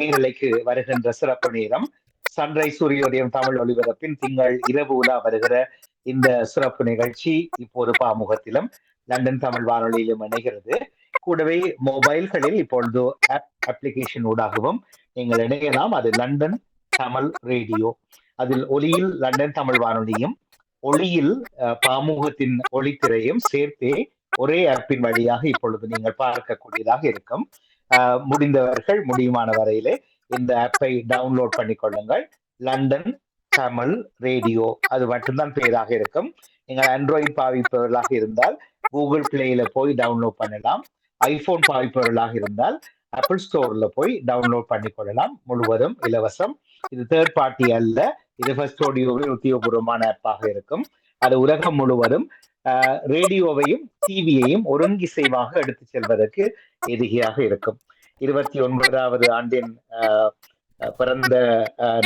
நேரலைக்கு வருகின்ற சிறப்பு நேரம் சன்ரைஸ் சூரியோதயம் தமிழ் ஒலிபரப்பின் திங்கள் இரவு உலா வருகிற இந்த சிறப்பு நிகழ்ச்சி இப்போது பாமுகத்திலும் லண்டன் தமிழ் வானொலியிலும் இணைகிறது. கூடவே மொபைல்களில் இப்பொழுது அப்ளிகேஷன் ஊடாகவும் நீங்கள் இணையலாம். அது லண்டன் தமிழ் ரேடியோ. அதில் ஒலியில் லண்டன் தமிழ் வானொலியும் ஒளியில் பாமுகத்தின் ஒளித்திரையும் சேர்த்தே ஒரே ஆப்பின் வழியாக இப்பொழுது நீங்கள் பார்க்கக்கூடியதாக இருக்கும். முடிந்தவர்கள் முடியுமான வரையிலே இந்த ஆப்பை டவுன்லோட் பண்ணிக்கொள்ளுங்கள். லண்டன் தமிழ் ரேடியோ அது மட்டும்தான் பெயராக இருக்கும். நீங்கள் ஆண்ட்ராய்டு பாவிப்பவர்களாக இருந்தால் கூகுள் பிளேயில போய் டவுன்லோட் பண்ணலாம். ஐபோன் பாவிப்பவர்களாக இருந்தால் ஆப்பிள் ஸ்டோர்ல போய் டவுன்லோட் பண்ணிக்கொள்ளலாம். முழுவதும் இலவசம். இது தேர்ட் பார்ட்டி அல்ல. இது ஃபர்ஸ்ட் ஆடியோவின் உத்தியோகபூர்வமான ஆப்பாக இருக்கும். அது உலகம் முழுவதும் ரேடியோவையும் டிவியையும் ஒருங்கிசைவாக எடுத்து செல்வதற்கு எதிரியாக இருக்கும். 29வது ஆண்டின் பிறந்த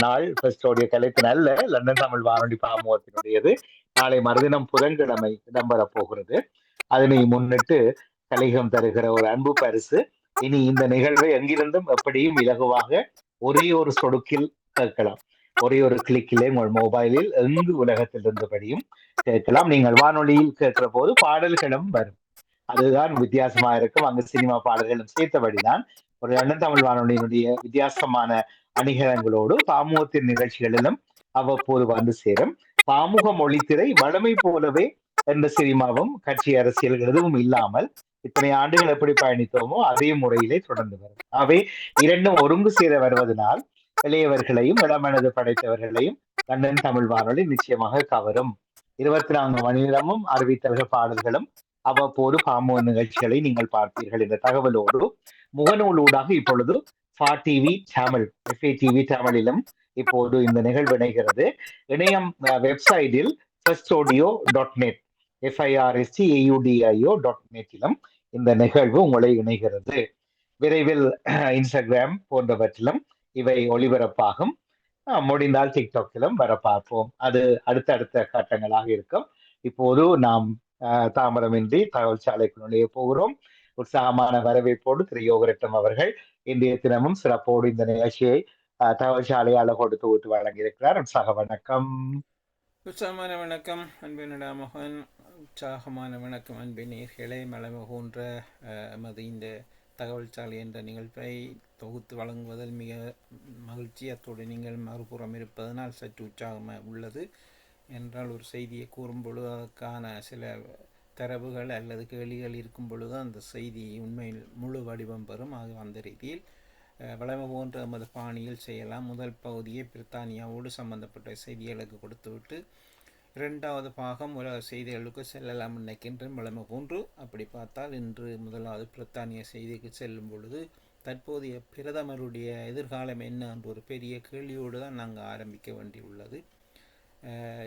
நாள் ஃபர்ஸ்டோடைய கலைத்தினல்ல லண்டன் தமிழ் வானொலி பாமுகத்தினுடையது. நாளை மறுதினம் புதன்கிழமை இடம்பெறப் போகிறது. அதனை முன்னிட்டு கலிகம் தருகிற ஒரு அன்பு பரிசு. இனி இந்த நிகழ்வை எங்கிருந்தும் எப்படியும் இலகுவாக ஒரே ஒரு சொடுக்கில் கேட்கலாம். ஒரே ஒரு கிளிக்கிலே உங்கள் மொபைலில் எங்கு உலகத்தில் இருந்தபடியும் கேட்கலாம். நீங்கள் வானொலியில் கேட்கிற போது பாடல்களும் வரும். அதுதான் வித்தியாசமா இருக்கும். அங்கு சினிமா பாடல்களும் சேர்த்தபடிதான் ஒரு லண்டன் தமிழ் வானொலியினுடைய வித்தியாசமான அணிகலங்களோடு பாமுகத்தின் நிகழ்ச்சிகளிலும் அவ்வப்போது வந்து சேரும். பாமுக மொழித்திரை வளமை போலவே எந்த சினிமாவும் கட்சி அரசியல் எதுவும் இல்லாமல் இத்தனை ஆண்டுகள் எப்படி பயணித்தோமோ அதே முறையிலே தொடர்ந்து வரும். அவை இரண்டும் ஒருங்கு சேர வருவதனால் இளையவர்களையும் இளமனது படைத்தவர்களையும் லண்டன் தமிழ் வானொலி நிச்சயமாக கவரும். 24 மணி நேரமும் அறிவித்தல்கள் பாடல்களும் அவ்வப்போது பாமுக நிகழ்ச்சிகளை நீங்கள் பார்ப்பீர்கள் என்ற தகவலோடு முகநூலூடாக இப்பொழுது டிவி தமிழ் டிவி தமிழிலும் இப்போது இந்த நிகழ்வு இணைகிறது. இணையம் வெப்சைட்டில் firstaudio.net FIRSTAUDIO.net இந்த நிகழ்வு உங்களை இணைகிறது. விரைவில் இன்ஸ்டாகிராம் போன்றவற்றிலும் இவை ஒளிபரப்பாகும். முடிந்தால் டிக்டாக்கிலும் வர பார்ப்போம். அது அடுத்தடுத்த கட்டங்களாக இருக்கும். இப்போது நாம் தாமதமின்றி தகவல் சாலைக்கு நுழைய போகிறோம். உற்சாகமான வரவேற்போடு திரு யோகரட்னம் அவர்கள் இன்றைய தினமும் சிறப்போடு இந்த நிகழ்ச்சியை தகவல் சாலையாளர் கொடுத்து ஊட்டு வழங்கியிருக்கிறார். உற்சாக வணக்கம். உற்சாகமான வணக்கம் அன்பினடா மகன். உற்சாகமான வணக்கம் அன்பின் நேயர்களே. மலைமகோன்ற எமது இந்த தகவல் சாலை என்ற நிகழ்வை தொகுத்து வழங்குவதில் மிக மகிழ்ச்சி. அத்தோடு நீங்கள் மறுபுறம் இருப்பதனால் சற்று உற்சாகமாக உள்ளது. என்றால் ஒரு செய்தியை கூறும் பொழுது அதற்கான சில தரவுகள் அல்லது கேள்விகள் இருக்கும் பொழுது அந்த செய்தி உண்மையில் முழு வடிவம் பெறும். ஆக அந்த ரீதியில் வளமை போன்ற எமது பாணியில் செய்யலாம். முதல் பகுதியை பிரித்தானியாவோடு சம்பந்தப்பட்ட செய்திகளுக்கு கொடுத்துவிட்டு இரண்டாவது பாகம் உலக செய்திகளுக்கு செல்லலாம் நினைக்கின்றேன். வளமை போன்று அப்படி பார்த்தால் இன்று முதலாவது பிரித்தானிய செய்திக்கு செல்லும் பொழுது தற்போதைய பிரதமருடைய எதிர்காலம் என்ன என்ற ஒரு பெரிய கேள்வியோடு தான் நாங்கள் ஆரம்பிக்க வேண்டியுள்ளது.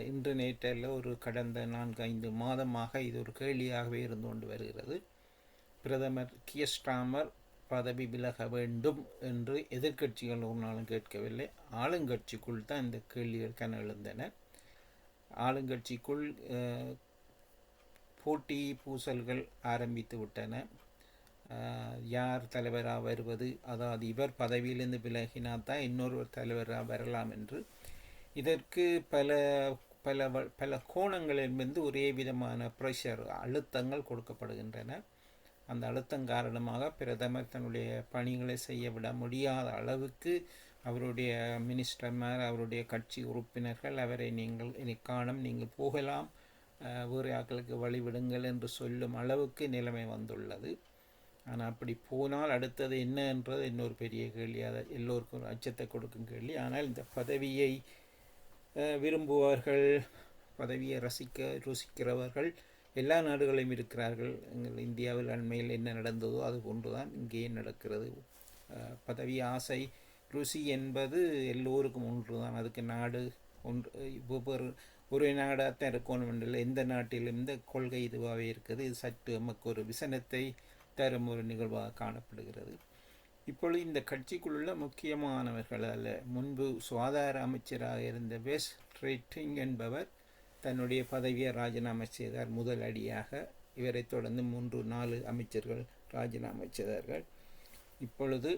இன்று நேற்றில் ஒரு கடந்த 4-5 மாதமாக இது ஒரு கேள்வியாகவே இருந்து கொண்டு வருகிறது. பிரதமர் கியர் ஸ்டார்மர் பதவி விலக வேண்டும் என்று எதிர்க்கட்சிகள் ஒரு நாளும் கேட்கவில்லை. ஆளுங்கட்சிக்குள் தான் இந்த கேள்விகள் கன எழுந்தன. ஆளுங்கட்சிக்குள் போட்டி பூசல்கள் ஆரம்பித்து விட்டன. யார் தலைவராக வருவது, அதாவது இவர் பதவியிலிருந்து விலகினால் தான் இன்னொருவர் தலைவராக வரலாம் என்று இதற்கு பல பல பல கோணங்களிலிருந்து ஒரே விதமான ப்ரெஷர் அழுத்தங்கள் கொடுக்கப்படுகின்றன. அந்த அழுத்தம் காரணமாக பிரதமர் தன்னுடைய பணிகளை செய்ய விட முடியாத அளவுக்கு அவருடைய மினிஸ்டர்மார், அவருடைய கட்சி உறுப்பினர்கள் அவரை இனி காணும், நீங்கள் போகலாம், வேறு ஆட்களுக்கு வழிவிடுங்கள் என்று சொல்லும் அளவுக்கு நிலைமை வந்துள்ளது. ஆனால் அப்படி போனால் அடுத்தது என்ன என்றது இன்னொரு பெரிய கேள்வி. அதை எல்லோருக்கும் அச்சத்தை கொடுக்கும் கேள்வி. ஆனால் இந்த பதவியை விரும்புவர்கள், பதவியை ருசிக்கிறவர்கள் எல்லா நாடுகளையும் இருக்கிறார்கள். எங்கள் இந்தியாவில் அண்மையில் என்ன நடந்ததோ அது போன்றுதான் இங்கேயே நடக்கிறது. பதவி ஆசை ருசி என்பது எல்லோருக்கும் ஒன்று தான். அதுக்கு நாடு ஒன்று ஒரே நாடாகத்தான் இருக்கணும் என்றில்லை. எந்த நாட்டிலும் இந்த கொள்கை இதுவாகவே இருக்குது. இது சற்று நமக்கு ஒரு விசனத்தை தரும் ஒரு நிகழ்வாக காணப்படுகிறது. இப்பொழுது இந்த கட்சிக்குள்ள முக்கியமானவர்கள் அல்ல, முன்பு சுகாதார அமைச்சராக இருந்த வெஸ் ட்ரேட்டிங் என்பவர் தன்னுடைய பதவியை ராஜினாமா செய்தார் முதல் அடியாக. இவரை தொடர்ந்து 3-4 அமைச்சர்கள் ராஜினாமா செய்தார்கள். இப்பொழுது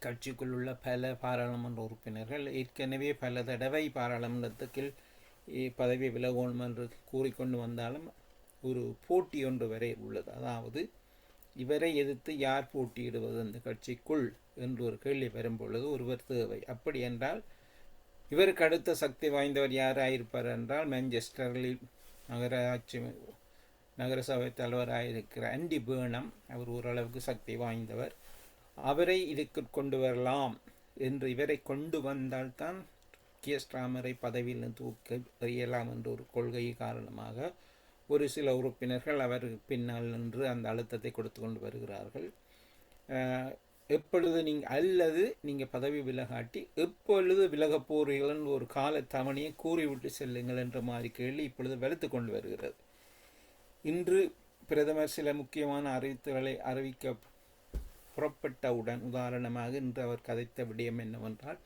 கட்சிக்குள் உள்ள பல பாராளுமன்ற உறுப்பினர்கள் ஏற்கனவே பல தடவை பாராளுமன்றத்துக்கு பதவி விலகணும் என்று கூறிக்கொண்டு வந்தாலும் ஒரு போட்டி ஒன்று வரை உள்ளது. அதாவது இவரை எதிர்த்து யார் போட்டியிடுவது அந்த கட்சிக்குள் என்று ஒரு கேள்வி வரும்பொழுது ஒருவர் தேவை. அப்படி என்றால் இவருக்கு அடுத்த சக்தி வாய்ந்தவர் யாராயிருப்பார் என்றால் மான்செஸ்டரில் நகரசபை தலைவராயிருக்கிற ஆண்டி பேர்னம். அவர் ஓரளவுக்கு சக்தி வாய்ந்தவர். அவரை இதுக்கு கொண்டு வரலாம் என்று இவரை கொண்டு வந்தால்தான் கியர் ஸ்டார்மரை பதவியில் தூக்க எறியலாம் என்ற ஒரு கொள்கை காரணமாக ஒரு சில உறுப்பினர்கள் அவர் பின்னால் நின்று அந்த அழுத்தத்தை கொடுத்து கொண்டு வருகிறார்கள். எப்பொழுது நீங்கள் பதவி விலகாட்டி எப்பொழுது விலகப் போகிறீர்கள் ஒரு கால தவணையை கூறிவிட்டு செல்லுங்கள் என்ற மாதிரி கேள்வி இப்பொழுது வலுத்து கொண்டு வருகிறது. இன்று பிரதமர் சில முக்கியமான அறிவிப்புகளை அறிவிக்க புறப்பட்டவுடன், உதாரணமாக இன்று அவர் கதைத்த விடயம் என்னவென்றால்,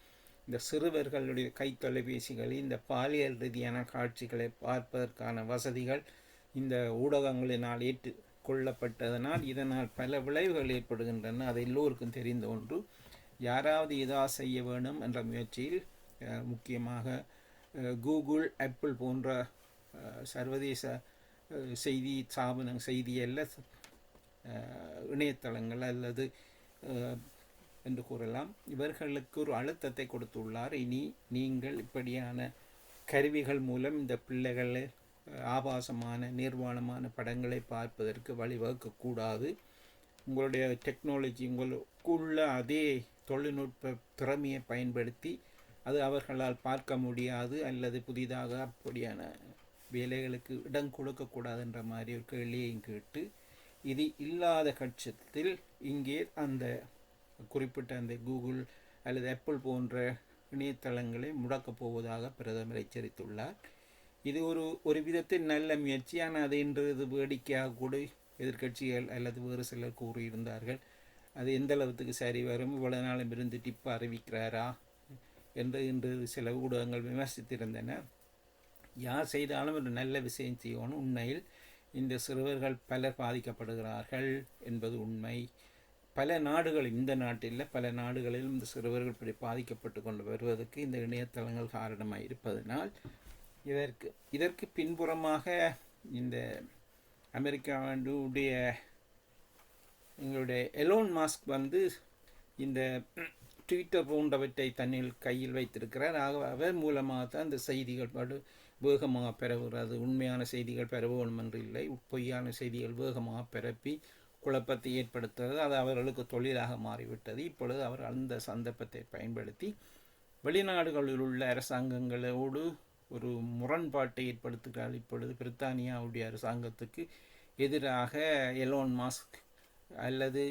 இந்த சிறுவர்களுடைய கைத்தொலைபேசிகளில் இந்த பாலியல் ரீதியான காட்சிகளை பார்ப்பதற்கான வசதிகள் இந்த ஊடகங்களினால் ஏற்றுக்கொள்ளப்பட்டதனால் இதனால் பல விளைவுகள் ஏற்படுகின்றன. அது எல்லோருக்கும் தெரிந்த ஒன்று. யாராவது ஏதாவது செய்ய வேணும் என்ற முயற்சியில் முக்கியமாக கூகுள், ஆப்பிள் போன்ற சர்வதேச செய்தியல்ல இணையதளங்கள் அல்லது என்று கூறலாம், இவர்களுக்கு ஒரு அழுத்தத்தை கொடுத்துள்ளார். இனி நீங்கள் இப்படியான கருவிகள் மூலம் இந்த பிள்ளைகளை ஆபாசமான நிர்வாணமான படங்களை பார்ப்பதற்கு வழிவகுக்கக்கூடாது. உங்களுடைய டெக்னாலஜி, உங்களுக்குள்ள அதே தொழில்நுட்ப திறமையை பயன்படுத்தி அது அவர்களால் பார்க்க முடியாது அல்லது புதிதாக அப்படியான வேலைகளுக்கு இடம் கொடுக்கக்கூடாது என்ற மாதிரி ஒரு கேள்வியையும் கேட்டு, இது இல்லாத பட்சத்தில் இங்கே அந்த குறிப்பிட்ட அந்த கூகுள் அல்லது ஆப்பிள் போன்ற இணையதளங்களை முடக்கப் போவதாக பிரதமர் எச்சரித்துள்ளார். இது ஒரு விதத்தில் நல்ல முயற்சி. ஆனால் அது இன்று வேடிக்கையாக கூட எதிர்க்கட்சிகள் அல்லது வேறு சிலர் கூறியிருந்தார்கள். அது எந்த அளவுக்கு சரி வரும், இவ்வளவு நாளும் இருந்து டிப்பு அறிவிக்கிறாரா என்று இன்று சில ஊடகங்கள் விமர்சித்திருந்தன. யார் செய்தாலும் ஒரு நல்ல விஷயம் செய்யணும். உண்மையில் இந்த சிறுவர்கள் பலர் பாதிக்கப்படுகிறார்கள் என்பது உண்மை. பல நாடுகள், இந்த நாட்டில் பல நாடுகளிலும் இந்த சிறுவர்கள் இப்படி பாதிக்கப்பட்டு கொண்டு வருவதற்கு இந்த இணையதளங்கள் காரணமாக இருப்பதனால் இதற்கு பின்புறமாக இந்த அமெரிக்காவுடைய எங்களுடைய எலோன் மாஸ்க் இந்த ட்விட்டர் போன்றவற்றை தன்னில் கையில் வைத்திருக்கிறார். ஆக அவர் மூலமாக தான் இந்த செய்திகள் வேகமாக பரவுகிறது. உண்மையான செய்திகள் பரவணும் என்று இல்லை, பொய்யான செய்திகள் வேகமாக பரப்பி குழப்பத்தை ஏற்படுத்துகிறது. அது அவர்களுக்கு தொழிலாக மாறிவிட்டது. இப்பொழுது அவர் அந்த சந்தர்ப்பத்தை பயன்படுத்தி வெளிநாடுகளில் உள்ள அரசாங்கங்களோடு ஒரு முரண்பாட்டை ஏற்படுத்துகிறார். இப்பொழுது பிரித்தானியாவுடைய அரசாங்கத்துக்கு எதிராக எலோன் மாஸ்க் அல்லது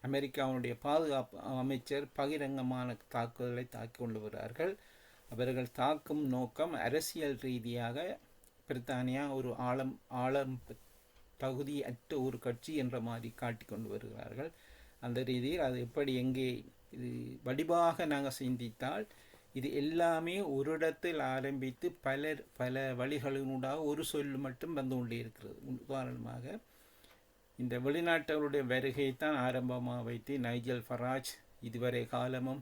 அமெரிக்காவுடைய பாதுகாப்பு அமைச்சர் பகிரங்கமான தாக்குதலை தாக்கி கொண்டு வருகிறார்கள். அவர்கள் தாக்கும் நோக்கம் அரசியல் ரீதியாக பிரித்தானியா ஒரு ஆழம் தகுதி அற்ற ஒரு கட்சி என்ற மாதிரி காட்டிக்கொண்டு வருகிறார்கள். அந்த ரீதியில் அது எப்படி எங்கே இது வடிவாக நாங்கள் சிந்தித்தால் இது எல்லாமே ஒரு இடத்தில் ஆரம்பித்து பல வழிகளினூடாக ஒரு சொல் மட்டும் வந்து கொண்டே இருக்கிறது. உதாரணமாக இந்த வெளிநாட்டவருடைய வருகையைத்தான் ஆரம்பமாக வைத்து நைஜல் ஃபராஜ் இதுவரை காலமும்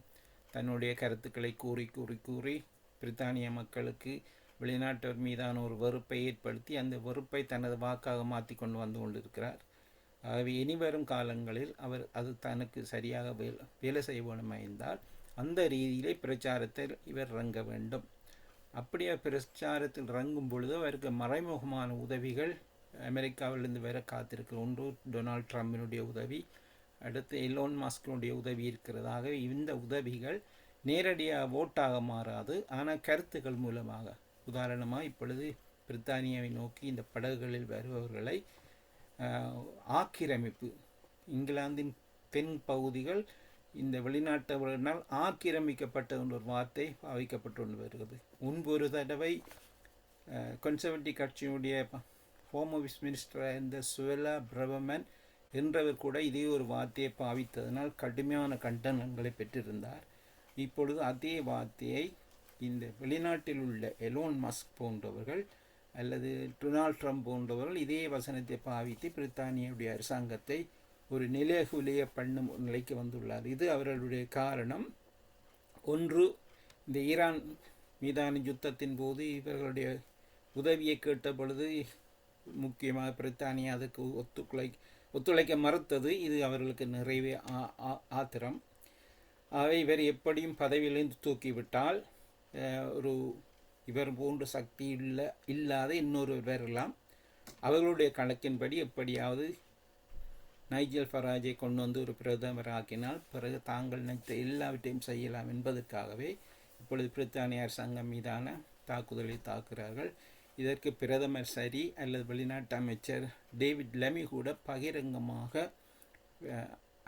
தன்னுடைய கருத்துக்களை கூறி பிரித்தானிய மக்களுக்கு வெளிநாட்டவர் மீதான ஒரு வெறுப்பை ஏற்படுத்தி அந்த வெறுப்பை தனது வாக்காக மாற்றி கொண்டு கொண்டிருக்கிறார். ஆகவே இனிவரும் காலங்களில் அவர் அது தனக்கு சரியாக வேலை செய்ய வேண்டுமாயிருந்தால் அந்த ரீதியிலே பிரச்சாரத்தில் இவர் இறங்க வேண்டும். அப்படியே பிரச்சாரத்தில் இறங்கும் பொழுது அவருக்கு மறைமுகமான உதவிகள் அமெரிக்காவிலிருந்து வர காத்திருக்கிற ஒன்று டொனால்ட் ட்ரம்பினுடைய உதவி, அடுத்து எலோன் மாஸ்கினுடைய உதவி இருக்கிறதாக. இந்த உதவிகள் நேரடியாக ஓட்டாக மாறாது, ஆனால் கருத்துக்கள் மூலமாக. உதாரணமாக இப்பொழுது பிரித்தானியாவை நோக்கி இந்த படகுகளில் வருபவர்களை ஆக்கிரமிப்பு, இங்கிலாந்தின் தென் பகுதிகள் இந்த வெளிநாட்டவர்களால் ஆக்கிரமிக்கப்பட்ட ஒரு வார்த்தை பாவிக்கப்பட்டு வருகிறது. முன்பு ஒரு தடவை கன்சர்வேட்டிவ் கட்சியினுடைய ஹோம் ஆஃபீஸ் மினிஸ்டராக இருந்த சுவேலா பிரபமன் என்றவர் கூட இதே ஒரு வார்த்தையை பாவித்ததனால் கடுமையான கண்டனங்களை பெற்றிருந்தார். இப்பொழுது அதே வார்த்தையை இந்த வெளிநாட்டில் உள்ள எலோன் மஸ்க் போன்றவர்கள் அல்லது டொனால்ட் ட்ரம்ப் போன்றவர்கள் இதே வசனத்தை பாவித்து பிரித்தானியாவுடைய அரசாங்கத்தை ஒரு நிலைகுலைய பண்ணும் நிலைக்கு வந்துள்ளார். இது அவர்களுடைய காரணம். ஒன்று, இந்த ஈரான் மீதான யுத்தத்தின் போது இவர்களுடைய உதவியை கேட்ட பொழுது முக்கியமாக பிரித்தானியா அதுக்கு ஒத்துழைக்க மறுத்தது. இது அவர்களுக்கு நிறைவே ஆத்திரம். இவர் எப்படியும் பதவியிலிருந்து தூக்கிவிட்டால் ஒரு இவர் போன்ற சக்தி இல்லாத இன்னொரு வரலாம். அவர்களுடைய கணக்கின்படி எப்படியாவது நைஜல் ஃபராஜை கொண்டு வந்து ஒரு பிரதமர் ஆக்கினால் பிறகு தாங்கள் நினைத்த எல்லாவற்றையும் செய்யலாம் என்பதற்காகவே இப்பொழுது பிரித்தானிய அரசாங்கம் மீதான தாக்குதலை தாக்குகிறார்கள். இதற்கு பிரதமர் சரி அல்லது வெளிநாட்டு அமைச்சர் டேவிட் லெமி கூட பகிரங்கமாக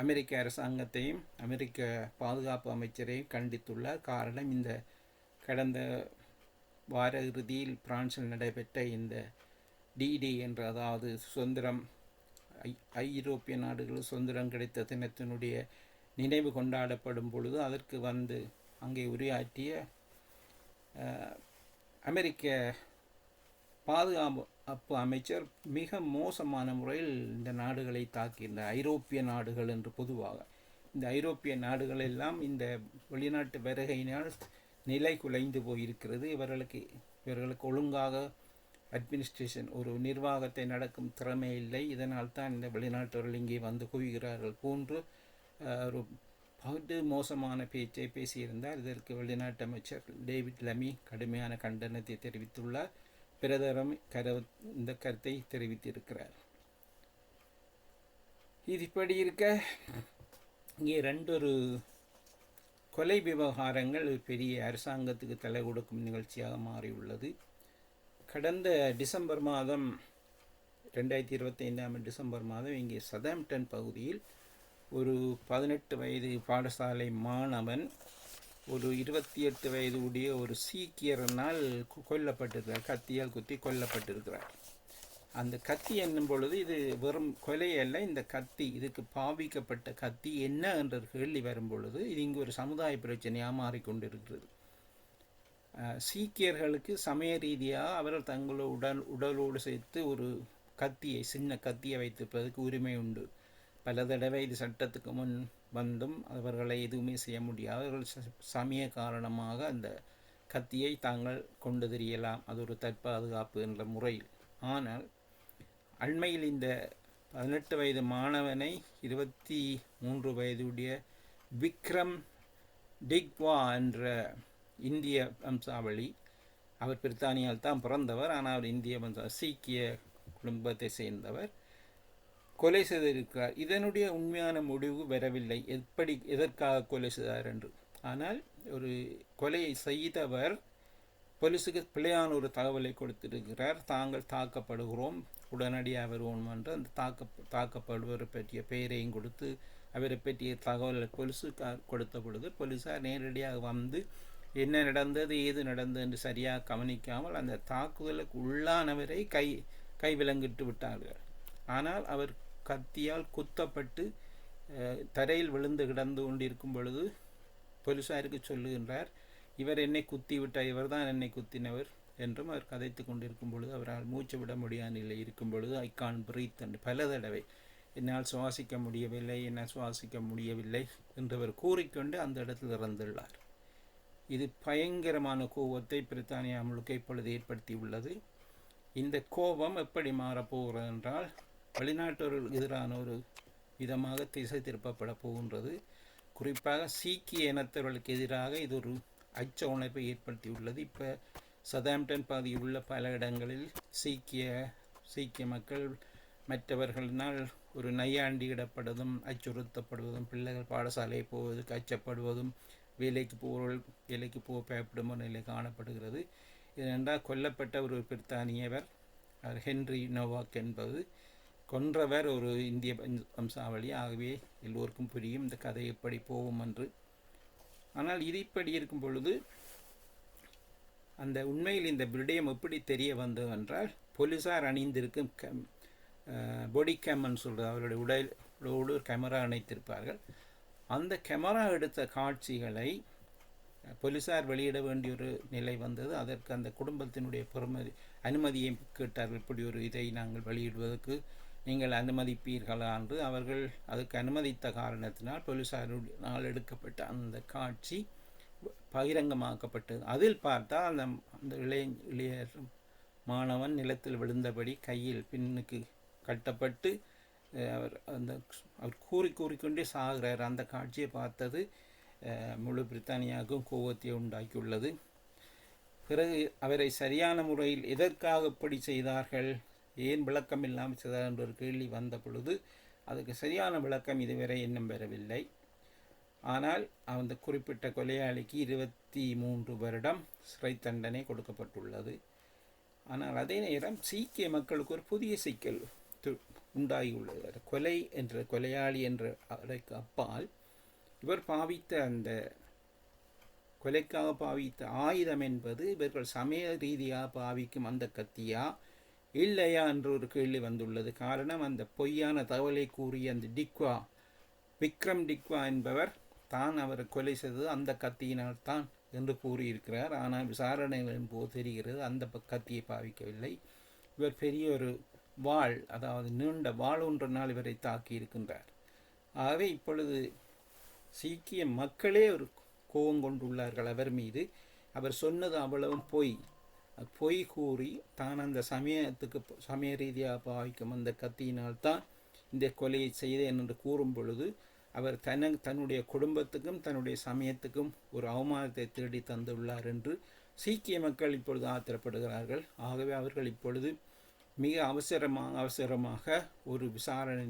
அமெரிக்க அரசாங்கத்தையும் அமெரிக்க பாதுகாப்பு அமைச்சரையும் கண்டித்துள்ளார். காரணம், இந்த கடந்த வார இறுதியில் பிரான்சில் நடைபெற்ற இந்த டிடி என்ற, அதாவது சுதந்திரம் ஐரோப்பிய நாடுகள் சுதந்திரம் கிடைத்த தினத்தினுடைய நினைவு கொண்டாடப்படும் பொழுது அதற்கு வந்து அங்கே உரையாற்றிய அமெரிக்க பாதுகாப்பு அமைச்சர் மிக மோசமான முறையில் இந்த நாடுகளை தாக்கியிருந்தார். ஐரோப்பிய நாடுகள் என்று பொதுவாக இந்த ஐரோப்பிய நாடுகள் எல்லாம் இந்த வெளிநாட்டு வருகையினால் நிலை குலைந்து போயிருக்கிறது. இவர்களுக்கு ஒழுங்காக அட்மினிஸ்ட்ரேஷன், ஒரு நிர்வாகத்தை நடக்கும் திறமை இல்லை. இதனால் தான் இந்த வெளிநாட்டவர்கள் இங்கே வந்து குவிகிறார்கள் போன்று ஒரு படு மோசமான பேச்சை பேசியிருந்தார். இதற்கு வெளிநாட்டு அமைச்சர் டேவிட் லெமி கடுமையான கண்டனத்தை தெரிவித்துள்ளார். பிரதமரும் இந்த கருத்தை தெரிவித்திருக்கிறார். இது இப்படி இருக்க, இங்கே ரெண்டொரு கொலை விவகாரங்கள் பெரிய அரசாங்கத்துக்கு தலை கொடுக்கும் நிகழ்ச்சியாக மாறியுள்ளது. கடந்த டிசம்பர் மாதம் 2025 டிசம்பர் மாதம் இங்கே சதாம்ப்டன் பகுதியில் ஒரு 18 வயது பாடசாலை மாணவன் ஒரு 28 வயது உடைய ஒரு சீக்கியரனால் கொல்லப்பட்டிருக்கிறார். கத்தியால் குத்தி கொல்லப்பட்டிருக்கிறார். அந்த கத்தி என்னும் பொழுது இது வெறும் கொலை அல்ல. இந்த கத்தி, இதுக்கு பாவிக்கப்பட்ட கத்தி என்ன என்ற கேள்வி வரும் பொழுது இது இங்கு ஒரு சமுதாய பிரச்சனையாக மாறிக்கொண்டிருக்கிறது. சீக்கியர்களுக்கு சமய ரீதியாக அவர்கள் தங்களோட உடலோடு சேர்த்து ஒரு கத்தியை, சின்ன கத்தியை வைத்திருப்பதற்கு உரிமை உண்டு. பல தடவை இது சட்டத்துக்கு முன் வந்தும் அவர்களை எதுவுமே செய்ய முடியாது. அவர்கள் சமய காரணமாக அந்த கத்தியை தாங்கள் கொண்டு தெரியலாம், அது ஒரு தற்பாதுகாப்பு என்ற முறையில். ஆனால் அண்மையில் இந்த 18 வயது மாணவனை 23 வயதுடைய விக்ரம் டிக்வா என்ற இந்திய வம்சாவளி, அவர் பிரித்தானியால் தான் பிறந்தவர், ஆனால் அவர் இந்திய சீக்கிய குடும்பத்தை சேர்ந்தவர், கொலை செய்திருக்கிறார். இதனுடைய உண்மையான முடிவு வரவில்லை, எதற்காக கொலை செய்தார் என்று. ஆனால் ஒரு கொலையை செய்தவர் போலீஸுக்கு பிழையான ஒரு தகவலை கொடுத்திருக்கிறார். தாங்கள் தாக்கப்படுகிறோம், உடனடியாக வருவோம் என்று அந்த தாக்கப்படுவரை பற்றிய பெயரையும் கொடுத்து அவரை பற்றிய தகவலை போலீஸுக்கு கொடுத்த பொழுது போலீஸார் நேரடியாக வந்து என்ன நடந்தது, ஏது நடந்தது என்று சரியாக கவனிக்காமல் அந்த தாக்குதலுக்கு உள்ளானவரை கைவிலங்கிட்டு விட்டார்கள். ஆனால் அவர் கத்தியால் குத்தப்பட்டு தரையில் விழுந்து கிடந்து கொண்டிருக்கும் பொழுது போலீஸாருக்கு சொல்லுகின்றார், இவர் என்னை குத்தி விட்டார், இவர் தான் என்னை குத்தினவர் என்றும் அவர் கதைத்து கொண்டிருக்கும் பொழுது அவரால் மூச்சு விட முடியாத நிலை இருக்கும் பொழுது ஐ கான் பிரீத் என்று பல தடவை என்னால் சுவாசிக்க முடியவில்லை என்று அவர் கூறிக்கொண்டு அந்த இடத்தில் இறந்துள்ளார். இது பயங்கரமான கோபத்தை பிரித்தானியா முழுக்க இப்பொழுது ஏற்படுத்தியுள்ளது. இந்த கோபம் எப்படி மாறப்போகிறது என்றால் வெளிநாட்டவர்களுக்கு எதிரான ஒரு விதமாக திசை திருப்பப்பட போகின்றது. குறிப்பாக சீக்கிய இனத்தவர்களுக்கு எதிராக இது ஒரு அச்ச உணர்வை ஏற்படுத்தியுள்ளது. இப்போ சதாம்ப்டன் பகுதியில் உள்ள பல இடங்களில் சீக்கிய மக்கள் மற்றவர்களினால் ஒரு நையாண்டியிடப்படுவதும் அச்சுறுத்தப்படுவதும், பிள்ளைகள் பாடசாலை போவதற்கு அச்சப்படுவதும், வேலைக்கு போக பயப்படும் நிலை காணப்படுகிறது. இதென்றால் கொல்லப்பட்ட ஒரு பிரித்தானியவர் ஹென்றி நோவாக் என்பது கொன்றவர் ஒரு இந்திய வம்சாவளி. ஆகவே எல்லோருக்கும் புரியும் இந்த கதை எப்படி போகும் என்று. ஆனால் இது இப்படி இருக்கும் பொழுது அந்த உண்மையில் இந்த விடயம் எப்படி தெரிய வந்தது என்றால், போலீஸார் அணிந்திருக்கும் பொடி கேம்னு சொல்கிற அவருடைய உடலோடு கேமரா அணைத்திருப்பார்கள். அந்த கேமரா எடுத்த காட்சிகளை போலீஸார் வெளியிட வேண்டிய ஒரு நிலை வந்தது. அதற்கு அந்த குடும்பத்தினுடைய அனுமதியை கேட்டார்கள். இப்படி ஒரு இதை நாங்கள் வெளியிடுவதற்கு நீங்கள் அனுமதிப்பீர்களா என்று அவர்கள் அதுக்கு அனுமதித்த காரணத்தினால் போலீசாரினால் எடுக்கப்பட்ட அந்த காட்சி பகிரங்கமாக்கப்பட்டது. அதில் பார்த்தால் அந்த இளைய மாணவன் நிலத்தில் விழுந்தபடி கையில் பின்னுக்கு கட்டப்பட்டு அவர் கூறிக்கொண்டே சாகிறார். அந்த காட்சியை பார்த்தது முழு பிரித்தானியாவுக்கும் கோபத்தை உண்டாக்கியுள்ளது. பிறகு அவரை சரியான முறையில் எதற்காக இப்படி செய்தார்கள், ஏன் விளக்கம் இல்லாமல் செய்தார் என்ற ஒரு கேள்வி வந்த பொழுது அதுக்கு சரியான விளக்கம் இதுவரை இன்னும் பெறவில்லை. ஆனால் அந்த குறிப்பிட்ட கொலையாளிக்கு 23 வருடம் சிறை தண்டனை கொடுக்கப்பட்டுள்ளது. ஆனால் அதே நேரம் சீக்கிய மக்களுக்கு ஒரு புதிய சிக்கல் உண்டாகியுள்ளது. கொலை என்ற கொலையாளி என்ற அதற்கு அப்பால் இவர் பாவித்த அந்த கொலைக்காக பாவித்த ஆயுதம் என்பது இவர்கள் சமய ரீதியாக பாவிக்கும் அந்த கத்தியா இல்லையா என்ற ஒரு கேள்வி வந்துள்ளது. காரணம், அந்த பொய்யான தகவலை கூறிய அந்த விக்ரம் டிக்வா என்பவர் தான் அவரை கொலை செய்தது அந்த கத்தியினால் தான் என்று கூறியிருக்கிறார். ஆனால் விசாரணைகளின் போது தெரிகிறது அந்த கத்தியை பாவிக்கவில்லை. இவர் பெரிய ஒரு வாள், அதாவது நீண்ட வாள் ஒன்றினால் இவரை தாக்கி இருக்கின்றார். ஆகவே இப்பொழுது சீக்கிய மக்களே ஒரு கோபம் கொண்டுள்ளார்கள் அவர் மீது. அவர் சொன்னது அவ்வளவும் பொய் கூறி தான் அந்த சமய ரீதியாக பாவிக்கும் அந்த கத்தியினால் தான் இந்த கொலையை செய்தேன் என்று கூறும் பொழுது அவர் தன்னுடைய குடும்பத்துக்கும் தன்னுடைய சமயத்துக்கும் ஒரு அவமானத்தை தேடி தந்துள்ளார் என்று சீக்கிய மக்கள் இப்பொழுது ஆத்திரப்படுகிறார்கள். ஆகவே அவர்கள் இப்பொழுது மிக அவசரமாக ஒரு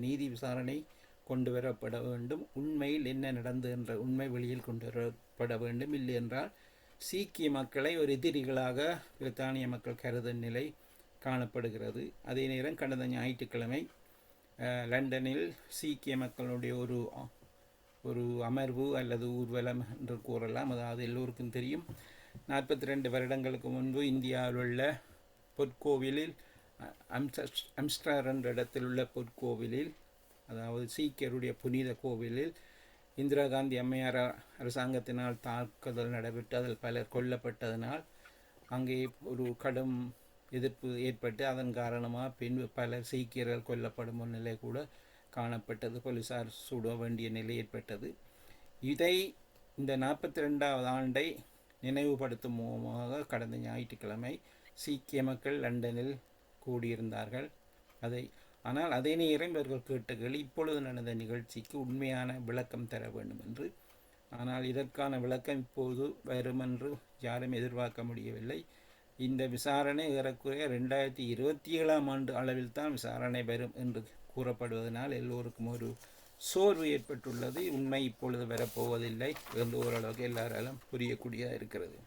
நீதி விசாரணை கொண்டு வரப்பட வேண்டும். உண்மையில் என்ன நடந்தது என்ற உண்மை வெளியில் கொண்டு வரப்பட வேண்டும். இல்லை என்றால் சீக்கிய மக்களை ஒரு எதிரிகளாக பிரித்தானிய மக்கள் கருதும் நிலை காணப்படுகிறது. அதே நேரம் கடந்த ஞாயிற்றுக்கிழமை லண்டனில் சீக்கிய மக்களுடைய ஒரு அமர்வு அல்லது ஊர்வலம் என்று கூறலாம். அதாவது எல்லோருக்கும் தெரியும், 42 வருடங்களுக்கு முன்பு இந்தியாவில் உள்ள பொற்கோவிலில் அம்ஸ்டர் என்ற இடத்தில் உள்ள பொற்கோவிலில், அதாவது சீக்கியருடைய புனித கோவிலில் இந்திரா காந்தி அம்மையார் அரசாங்கத்தினால் தாக்குதல் நடைபெற்று அதில் பலர் கொல்லப்பட்டதனால் அங்கே ஒரு கடும் எதிர்ப்பு ஏற்பட்டு அதன் காரணமாக பல சீக்கியர்கள் கொல்லப்படும் ஒரு நிலை கூட காணப்பட்டது. போலீசார் சுட வேண்டிய நிலை ஏற்பட்டது. இதை இந்த 42வது ஆண்டை நினைவுபடுத்தும் மூலமாக கடந்த ஞாயிற்றுக்கிழமை சீக்கிய மக்கள் லண்டனில் கூடியிருந்தார்கள். ஆனால் அதே நேரம் இவர்கள் கேட்ட கேள்வி இப்பொழுது நடந்த நிகழ்ச்சிக்கு உண்மையான விளக்கம் தர வேண்டும் என்று. ஆனால் இதற்கான விளக்கம் இப்போது வரும் என்று யாரும் எதிர்பார்க்க முடியவில்லை. இந்த விசாரணை ஏறக்குறைய 2027ஆம் ஆண்டு அளவில் தான் விசாரணை வரும் என்று கூறப்படுவதனால் எல்லோருக்கும் ஒரு சோர்வு ஏற்பட்டுள்ளது. உண்மை இப்பொழுது வரப்போவதில்லை என்று ஓரளவுக்கு எல்லாராலும் புரியக்கூடியதாக இருக்கிறது.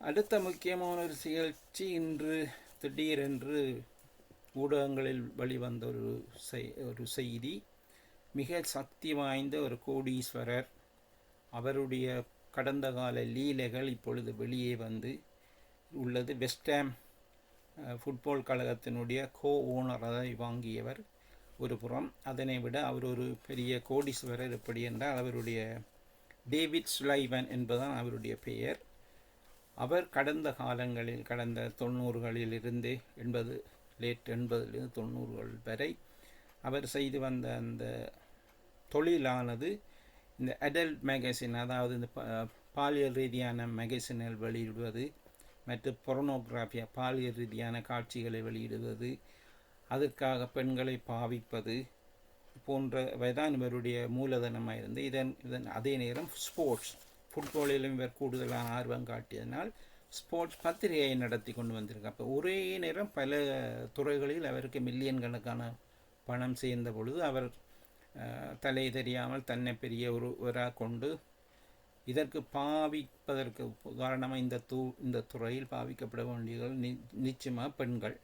அடுத்த முக்கியமான ஒரு நிகழ்ச்சி, இன்று திடீரென்று ஊடகங்களில் வெளிவந்த ஒரு செய்தி. மிக சக்தி வாய்ந்த ஒரு கோடீஸ்வரர், அவருடைய கடந்த கால லீலைகள் இப்பொழுது வெளியே வந்து உள்ளது. வெஸ்ட்ஹாம் ஃபுட்பால் கழகத்தினுடைய ஓனர், அதை வாங்கியவர் ஒரு புறம். அதனை விட அவர் ஒரு பெரிய கோடீஸ்வரர். எப்படி என்றால் அவருடைய டேவிட் சுலைவன் என்பதுதான் அவருடைய பெயர். அவர் கடந்த காலங்களில், கடந்த 90களிலிருந்து லேட் 80லிருந்து 90கள் வரை அவர் செய்து வந்த அந்த தொழிலானது இந்த அடல்ட் மேகசின், அதாவது இந்த பாலியல் ரீதியான மேகசின்கள் வெளியிடுவது மற்றும் பொர்னோகிராஃபியா பாலியல் ரீதியான காட்சிகளை வெளியிடுவது, அதற்காக பெண்களை பாவிப்பது போன்றவைதான் இவருடைய மூலதனமாக இருந்து இதன் அதே நேரம் ஃபுட்பாலிலும் இவர் கூடுதலான ஆர்வம் காட்டியதனால் ஸ்போர்ட்ஸ் பத்திரிகையை நடத்தி கொண்டு வந்திருக்கு. அப்போ ஒரே நேரம் பல துறைகளில் அவருக்கு மில்லியன் கணக்கான பணம் சேர்ந்த பொழுது அவர் தலை தெரியாமல் தன்னை பெரிய ஒருவராக கொண்டு இதற்கு பாவிப்பதற்கு உதாரணமாக இந்த துறையில் பாவிக்கப்பட வேண்டியவர்கள் நிச்சயமாக பெண்கள்.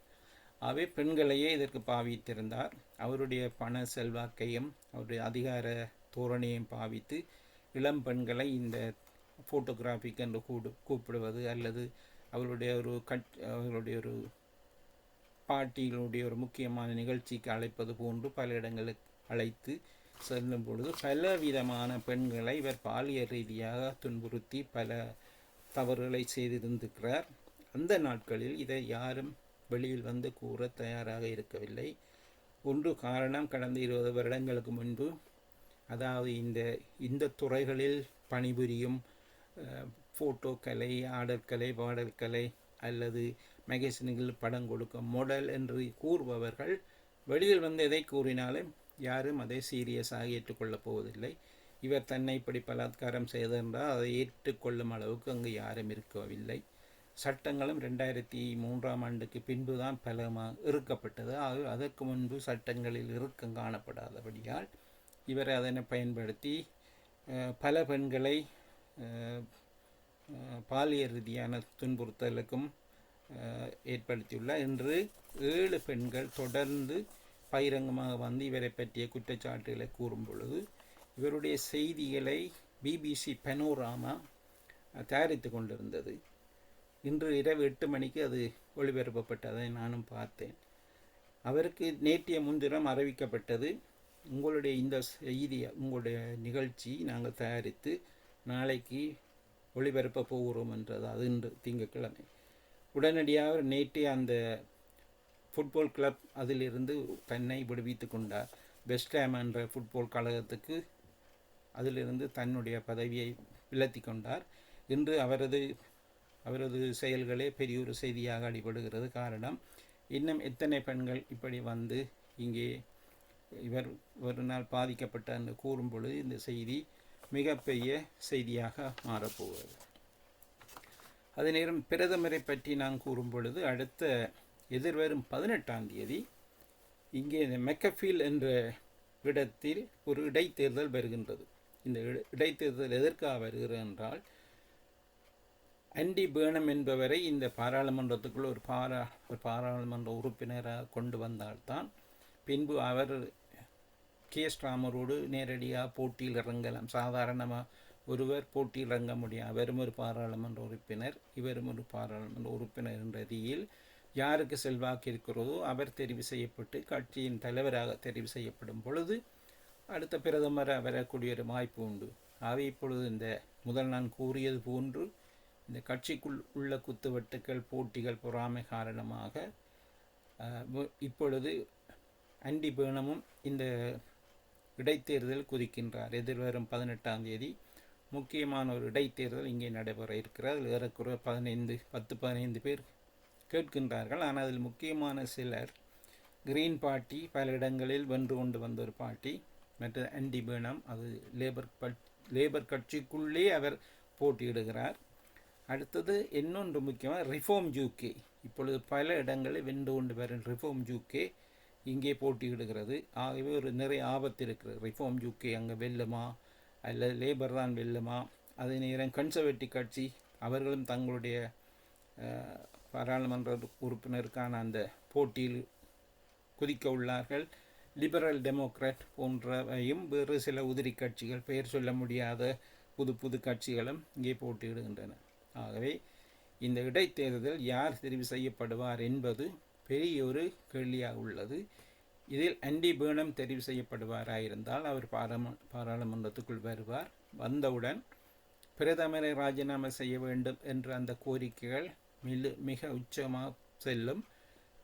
அவை பெண்களையே இதற்கு பாவித்திருந்தார். அவருடைய பண செல்வாக்கையும் அவருடைய அதிகார தோரணையையும் பாவித்து இளம் பெண்களை இந்த ஃபோட்டோகிராஃபிக் என்று கூப்பிடுவது அல்லது அவருடைய ஒரு பார்ட்டிகளுடைய ஒரு முக்கியமான நிகழ்ச்சிக்கு அழைப்பது போன்று பல இடங்களுக்கு அழைத்து செல்லும் பொழுது பல விதமான பெண்களை இவர் பாலியல் ரீதியாக துன்புறுத்தி பல தவறுகளை செய்திருந்திருக்கிறார். அந்த நாட்களில் இதை யாரும் வெளியில் வந்து கூற தயாராக இருக்கவில்லை. ஒன்று காரணம், கடந்த 20 வருடங்களுக்கு முன்பு, அதாவது இந்த துறைகளில் பணிபுரியும் ஃபோட்டோ கலை, ஆடற்கலை, பாடற்கலை அல்லது மேகசின்களில் படம் கொடுக்கும் மாடல் என்று கூறுபவர்கள் வெளியில் வந்து எதை கூறினாலும் யாரும் அதை சீரியஸாக ஏற்றுக்கொள்ளப் போவதில்லை. இவர் தன்னை இப்படி பலாத்காரம் செய்தென்றால் அதை ஏற்றுக்கொள்ளும் அளவுக்கு அங்கு யாரும் இருக்கவில்லை. சட்டங்களும் 2003 பின்பு தான் பலமாக இறுக்கப்பட்டது. அதற்கு முன்பு சட்டங்களில் இறுக்கம் காணப்படாதபடியால் இவர் அதனை பயன்படுத்தி பல பெண்களை பாலியல் ரீதியான துன்புறுத்தலுக்கும் ஏற்படுத்தியுள்ளார். இன்று 7 பெண்கள் தொடர்ந்து பகிரங்கமாக வந்து இவரை பற்றிய குற்றச்சாட்டுகளை கூறும் பொழுது இவருடைய செய்திகளை BBC பனோராமா தயாரித்து கொண்டிருந்தது. இன்று இரவு 8 மணிக்கு அது ஒளிபரப்பப்பட்டதை நானும் பார்த்தேன். அவருக்கு நேற்றைய முன்தினம் அறிவிக்கப்பட்டது, உங்களுடைய இந்த செய்தி, உங்களுடைய நிகழ்ச்சி நாங்கள் தயாரித்து நாளைக்கு ஒளிபரப்ப போகிறோம் என்றது. அது இன்று திங்கட்கிழமை. உடனடியாக நேற்றைய அந்த ஃபுட்பால் கிளப் அதிலிருந்து தன்னை விடுவித்து கொண்டார். வெஸ்ட்ஹாம் என்ற ஃபுட்பால் கழகத்துக்கு அதிலிருந்து தன்னுடைய பதவியை விலத்தி கொண்டார். இன்று அவரது செயல்களே பெரிய ஒரு செய்தியாக அடிபடுகிறது. காரணம், இன்னும் எத்தனை பெண்கள் இப்படி வந்து இங்கே இவர் ஒரு நாள் பாதிக்கப்பட்ட என்று கூறும் பொழுது இந்த செய்தி மிகப்பெரிய செய்தியாக மாறப்போகிறது. அதே நேரம் பிரதமரை பற்றி நான் கூறும் பொழுது அடுத்த எதிர்வரும் 18ஆம் தேதி இங்கே மெக்கஃபீல் என்ற இடத்தில் ஒரு இடைத்தேர்தல் வருகின்றது. இந்த இடைத்தேர்தல் எதற்காக வருகிறது என்றால், ஆண்டி பேர்னம் என்பவரை இந்த பாராளுமன்றத்துக்குள் ஒரு பாராளுமன்ற உறுப்பினராக கொண்டு வந்தால்தான் பின்பு அவர் கேஎஸ் ராமரோடு நேரடியாக போட்டியில் இறங்கலாம். சாதாரணமாக ஒருவர் போட்டியில் இறங்க முடியும். அவரும் ஒரு பாராளுமன்ற உறுப்பினர், இவரும் ஒரு பாராளுமன்ற உறுப்பினர் என்ற ரீதியில் யாருக்கு செல்வாக்கு இருக்கிறதோ அவர் தெரிவு செய்யப்பட்டு கட்சியின் தலைவராக தெரிவு செய்யப்படும் பொழுது அடுத்த பிரதமராக வரக்கூடிய ஒரு வாய்ப்பு உண்டு. ஆகவே இப்பொழுது இந்த முதல் நான் கூறியது போன்று இந்த கட்சிக்குள் உள்ள குத்துவெட்டுக்கள், போட்டிகள், பொறாமை காரணமாக இப்பொழுது ஆண்டி பேர்னமும் இந்த இடைத்தேர்தல் குதிக்கின்றார். எதிர்வரும் 18ஆம் தேதி முக்கியமான ஒரு இடைத்தேர்தல் இங்கே நடைபெற இருக்கிறார். அதில் ஏறக்குறைய 10-15 பேர் கேட்கின்றார்கள். ஆனால் அதில் முக்கியமான சிலர் கிரீன் பார்ட்டி, பல இடங்களில் வென்று கொண்டு வந்த ஒரு பார்ட்டி, மற்ற ஆண்டி பேர்னம் அது லேபர் கட்சிக்குள்ளே அவர் போட்டியிடுகிறார். அடுத்தது இன்னொன்று முக்கியமாக ரிஃபார்ம் யூகே, இப்பொழுது பல இடங்களில் வென்று கொண்டு வரும் ரிஃபார்ம் யூகே இங்கே போட்டியிடுகிறது. ஆகவே ஒரு நிறைய ஆபத்து இருக்கிறது. ரிஃபார்ம் யூகே அங்கே வெல்லுமா அல்லது லேபர் தான் வெல்லுமா? அதே நேரம் கன்சர்வேட்டிவ் கட்சி அவர்களும் தங்களுடைய பாராளுமன்ற உறுப்பினருக்கான அந்த போட்டியில் குதிக்க உள்ளார்கள். லிபரல் டெமோக்ராட் போன்றவையும் வேறு சில உதிரி கட்சிகள், பெயர் சொல்ல முடியாத புது கட்சிகளும் இங்கே போட்டியிடுகின்றன. ஆகவே இந்த இடைத்தேர்தல் யார் தெரிவு செய்யப்படுவார் என்பது பெரிய ஒரு கேள்வியாக உள்ளது. இதில் ஆண்டி பேர்னம் தெரிவு செய்யப்படுவாராயிருந்தால் அவர் பாராளுமன்றத்துக்குள் வருவார். வந்தவுடன் பிரதமரை ராஜினாமா செய்ய வேண்டும் என்ற அந்த கோரிக்கைகள் மிக உச்சமாக செல்லும்.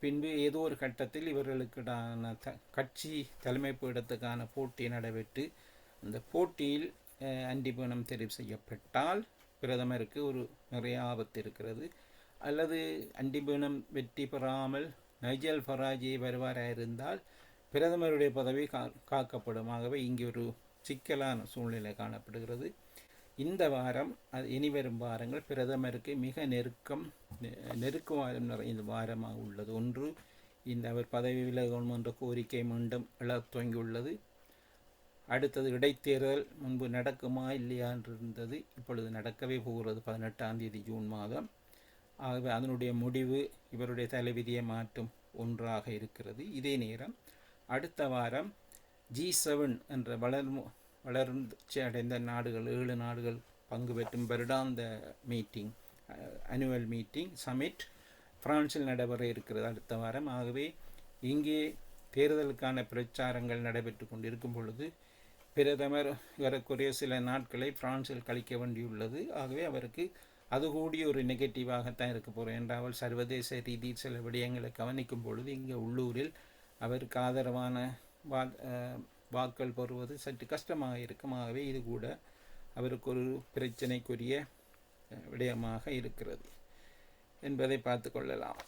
பின்பு ஏதோ ஒரு கட்டத்தில் இவர்களுக்கான கட்சி தலைமை பீடத்துக்கான போட்டி நடைபெற்று அந்த போட்டியில் ஆண்டி பேர்னம் தெரிவு செய்யப்பட்டால் பிரதமருக்கு ஒரு நிறைய ஆபத்து இருக்கிறது. அல்லது ஆண்டி பேர்னம் வெற்றி பெறாமல் நைஜல் ஃபராஜி வருவாராயிருந்தால் பிரதமருடைய பதவி காக்கப்படும். ஆகவே இங்கே ஒரு சிக்கலான சூழ்நிலை காணப்படுகிறது. இந்த வாரம் இனிவரும் வாரங்கள் பிரதமருக்கு மிக நெருக்கம் நிறைந்த வாரமாக உள்ளது. ஒன்று, இந்த அவர் பதவி விலகணும் என்ற கோரிக்கை மீண்டும் எழத் துவங்கியுள்ளது. அடுத்தது இடைத்தேர்தல் முன்பு நடக்குமா இல்லையா என்றிருந்தது, இப்பொழுது நடக்கவே போகிறது 18ஆம் தேதி ஜூன் மாதம். ஆகவே அதனுடைய முடிவு இவருடைய தலைவிதியை மாற்றும் ஒன்றாக இருக்கிறது. இதே நேரம் அடுத்த வாரம் G7 என்ற வளர்ச்சி அடைந்த நாடுகள் 7 நாடுகள் பங்கு பெற்றும் வருடாந்த மீட்டிங், அனுவல் மீட்டிங் சமிட் பிரான்சில் நடைபெற இருக்கிறது அடுத்த வாரம். ஆகவே இங்கே தேர்தலுக்கான பிரச்சாரங்கள் நடைபெற்று கொண்டிருக்கும் பொழுது பிரதமர் வரக்கூடிய சில நாட்களை பிரான்சில் கழிக்க வேண்டியுள்ளது. ஆகவே அவருக்கு அது கூடி ஒரு நெகட்டிவாகத்தான் இருக்க போகிறேன் என்றால் சர்வதேச ரீதியில் சில விடயங்களை கவனிக்கும் பொழுது இங்கே உள்ளூரில் அவருக்கு ஆதரவான வாக்கள் பெறுவது சற்று கஷ்டமாக இருக்கும். ஆகவே இது கூட அவருக்கு ஒரு பிரச்சனைக்குரிய விடயமாக இருக்கிறது என்பதை பார்த்து கொள்ளலாம்.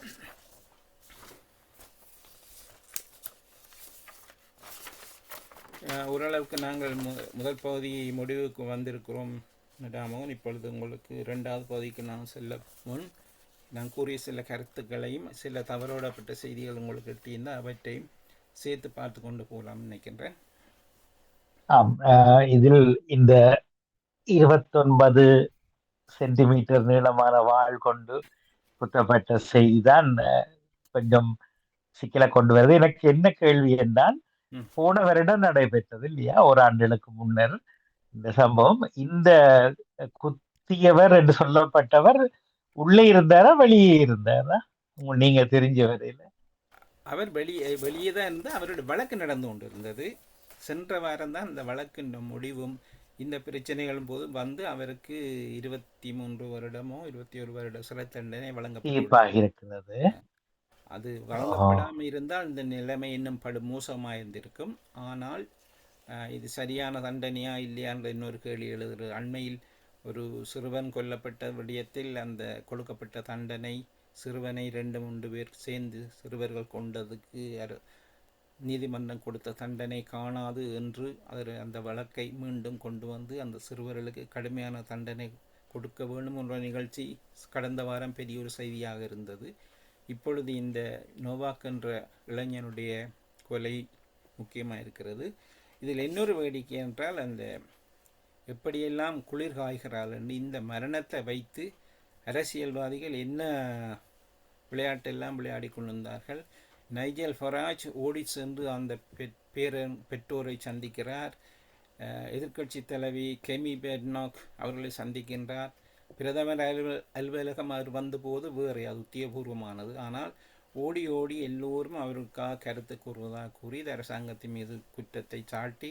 ஓரளவுக்கு நாங்கள் முதல் பகுதி முடிவுக்கு வந்திருக்கிறோம் ராமோகன். இப்பொழுது உங்களுக்கு இரண்டாவது பகுதிக்கு நான் செல்ல முன் நான் கூறிய சில கருத்துக்களையும் சில தவறோடப்பட்ட செய்திகள் உங்களுக்கு எட்டியிருந்தால் அவற்றையும் சேர்த்து பார்த்து கொண்டு போகலாம்னு நினைக்கின்றேன். ஆம், இதில் இந்த 29 சென்டிமீட்டர் நீளமான வாள் கொண்டு குத்தப்பட்ட செய்திதான் கொஞ்சம் சிக்கலை கொண்டு வருது. எனக்கு என்ன கேள்வி என்றால், போன வருடம் நடைபெற்றது இல்லையா, ஓராண்டுகளுக்கு முன்னர் இந்த சம்பவம். இந்த குத்தியவர் என்று சொல்லப்பட்டவர் உள்ளே இருந்தாரா வெளியே இருந்தாரா நீங்க தெரிஞ்ச வரையில? அவர் வெளியே தான் இருந்து அவருடைய வழக்கு நடந்து கொண்டு இருந்தது. சென்ற வாரம் தான் இந்த வழக்கின் முடிவும் இந்த பிரச்சனைகளும் போது வந்து அவருக்கு 23 வருடமோ 21 வருட சிறை தண்டனை வழங்கப்பட்டிருக்கிறது. அது வழங்கப்படாமல் இருந்தால் இந்த நிலைமை இன்னும் மோசமாக இருந்திருக்கும். ஆனால் இது சரியான தண்டனையா இல்லையான்ற இன்னொரு கேள்வி எழுதுகிறது. அண்மையில் ஒரு சிறுவன் கொல்லப்பட்ட விடயத்தில் அந்த கொடுக்கப்பட்ட தண்டனை சிறுவனை 2-3 பேர் சேர்ந்து சிறுவர்கள் கொண்டதுக்கு நீதிமன்றம் கொடுத்த தண்டனை காணாது என்று அந்த வழக்கை மீண்டும் கொண்டு வந்து அந்த சிறுவர்களுக்கு கடுமையான தண்டனை கொடுக்க வேண்டும் என்ற நிகழ்ச்சி கடந்த வாரம் பெரிய ஒரு செய்தியாக இருந்தது. இப்பொழுது இந்த நோவாக் என்ற இளைஞனுடைய கொலை முக்கியமாக இருக்கிறது. இதில் இன்னொரு வேடிக்கை என்றால் அந்த எப்படியெல்லாம் குளிர் காய்கிறாள் என்று இந்த மரணத்தை வைத்து அரசியல்வாதிகள் என்ன விளையாட்டெல்லாம் விளையாடி கொண்டிருந்தார்கள். நைஜல் ஃபராஜ் ஓடி சென்று அந்த பெற்றோரை சந்திக்கிறார். எதிர்க்கட்சி தலைவி கெமி பெர்னாக் அவர்களை சந்திக்கின்றார். பிரதமர் அலுவலகம் அவர் வந்தபோது வேறு அது உத்தியபூர்வமானது. ஆனால் ஓடி ஓடி எல்லோரும் அவருக்காக கருத்து கூறுவதாக கூறி இந்த அரசாங்கத்தின் மீது குற்றத்தை சாட்டி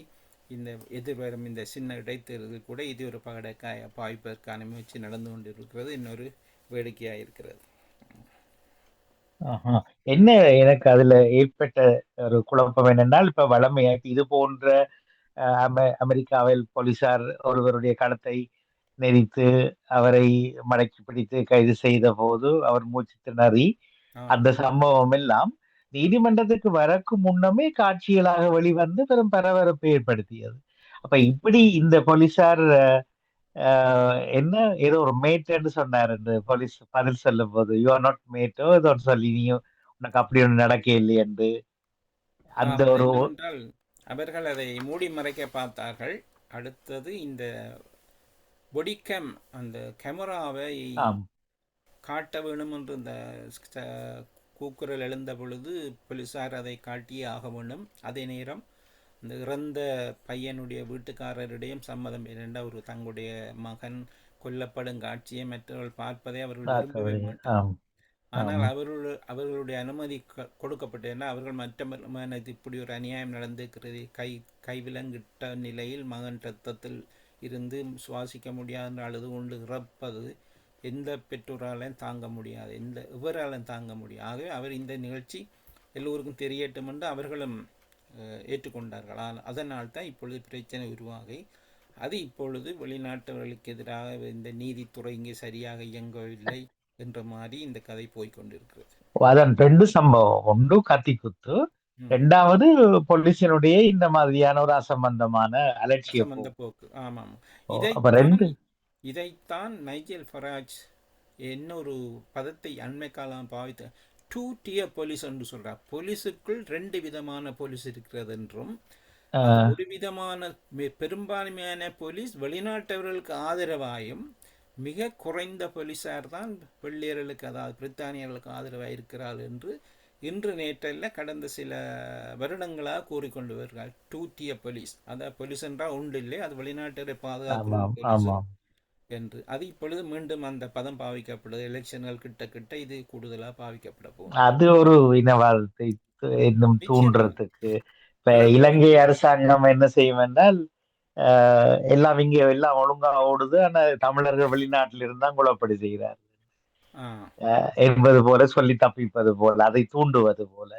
இந்த எதிர்வரும் இந்த சின்ன இடைத்தேர்தல் கூட இது ஒரு பகடக்காய பாய்ப்பதற்கான முயற்சி நடந்து கொண்டிருக்கிறது. இன்னொரு வேடிக்கையாக இருக்கிறது. என்ன எனக்கு அதுல ஏற்பட்ட ஒரு குழப்பம் என்னென்னால், இப்ப வளமையாக இது போன்ற அமெரிக்காவில் போலீசார் ஒருவருடைய கழுத்தை நெரித்து அவரை மடக்கி பிடித்து கைது செய்த போது அவர் மூச்சு திணறி அந்த சம்பவம் எல்லாம் நீதிமன்றத்துக்கு வரக்கு முன்னமே காட்சிகளாக வெளிவந்து பெரும் பரபரப்பை ஏற்படுத்தியது. அப்ப இப்படி இந்த போலீசார் என்ன ஏதோ ஒரு மேட்ன்னு சொன்னார் என்று போலீஸ் பதில் சொல்லும் போது, யூ ஆர் நாட் மேட்டோ ஏதோ சொல்லி நீயும் உனக்கு அப்படி ஒன்று நடக்க இல்லை என்று அந்த ஒரு அவர்கள் அதை மூடி மறைக்க பார்த்தார்கள். அடுத்தது இந்த பொடிகேம் அந்த கேமராவை காட்ட வேணும் என்று இந்த கூக்குரல் எழுந்த பொழுது போலீசார் அதை காட்டியே ஆக வேண்டும். அதே நேரம் இந்த இறந்த பையனுடைய வீட்டுக்காரரிடையும் சம்மதம் இரண்டா ஒரு தங்களுடைய மகன் கொல்லப்படும் காட்சியை மற்றவர்கள் பார்ப்பதை அவர்கள் விரும்பவே மாட்டார். ஆனால் அவர்களுடைய அனுமதி கொடுக்கப்பட்டதுன்னா அவர்கள் மற்ற இப்படி ஒரு அநியாயம் நடந்திருக்கிறது, கைவிலங்கிட்ட நிலையில் மகன் ரத்தத்தில் இருந்து சுவாசிக்க முடியாத அழுது கொண்டு இறப்பது எந்த பெற்றோராலையும் தாங்க முடியாது, எந்த இவராலும் தாங்க முடியாது. ஆகவே அவர் இந்த நிகழ்ச்சி எல்லோருக்கும் தெரியட்டும் என்று அவர்களும் ஏற்றுக்கொண்டார்கள். அதனால் தான் இப்பொழுது பிரச்சனை உருவாகி அது இப்பொழுது வெளிநாட்டவர்களுக்கு எதிராக இந்த நீதித்துறை இங்கே சரியாக இயங்கவில்லை என்ற மாதிரி இந்த கதை போய்கொண்டிருக்கிறது. அதன் ரெண்டு சம்பவம், ஒன்று கத்தி குத்து, இரண்டாவது போலீசினுடைய இந்த மாதிரியான ஒரு அசம்பந்தமான அலட்சிய போக்கு. ஆமாம், இதைத்தான் நைஜல் ஃபராஜ் இன்னொரு பதத்தை அண்மை காலம் பாவித்த 2 tier போலீஸ் என்று சொல்றார். போலீஸுக்குள் 2 விதமான போலீஸ் இருக்கிறது என்றும் ஒரு விதமான பெரும்பான்மையான போலீஸ் வெளிநாட்டவர்களுக்கு ஆதரவாயும் மிக குறைந்த போலீஸார் தான் வெள்ளையர்களுக்கு அதாவது பிரித்தானியர்களுக்கு ஆதரவாக இருக்கிறார் என்று இன்று நேற்றல்ல கடந்த சில வருடங்களாக கூறிக்கொண்டு வருகிறார். 2 tier போலீஸ், அதாவது போலீஸ் என்றால் உண்டு இல்லை, அது வெளிநாட்டரை பாதுகாப்பு என்று. அது இப்பொழுது மீண்டும் அந்த பதம் பாவிக்கப்படுது. எலெக்ஷன்கள் கிட்ட இது கூடுதலாக பாவிக்கப்பட போகும். அது ஒரு இனவாதத்தை இன்னும் தூண்டுறதுக்கு இப்ப இலங்கை அரசாங்கம் என்ன செய்யும் என்றால், எல்லாம் இங்க எல்லாம் ஒழுங்கா ஓடுது. ஆனா தமிழர்கள் வெளிநாட்டில் இருந்தா குழப்படி செய்கிறார் ஆ என்பது போல சொல்லி தப்பிப்பது போல, அதை தூண்டுவது போல.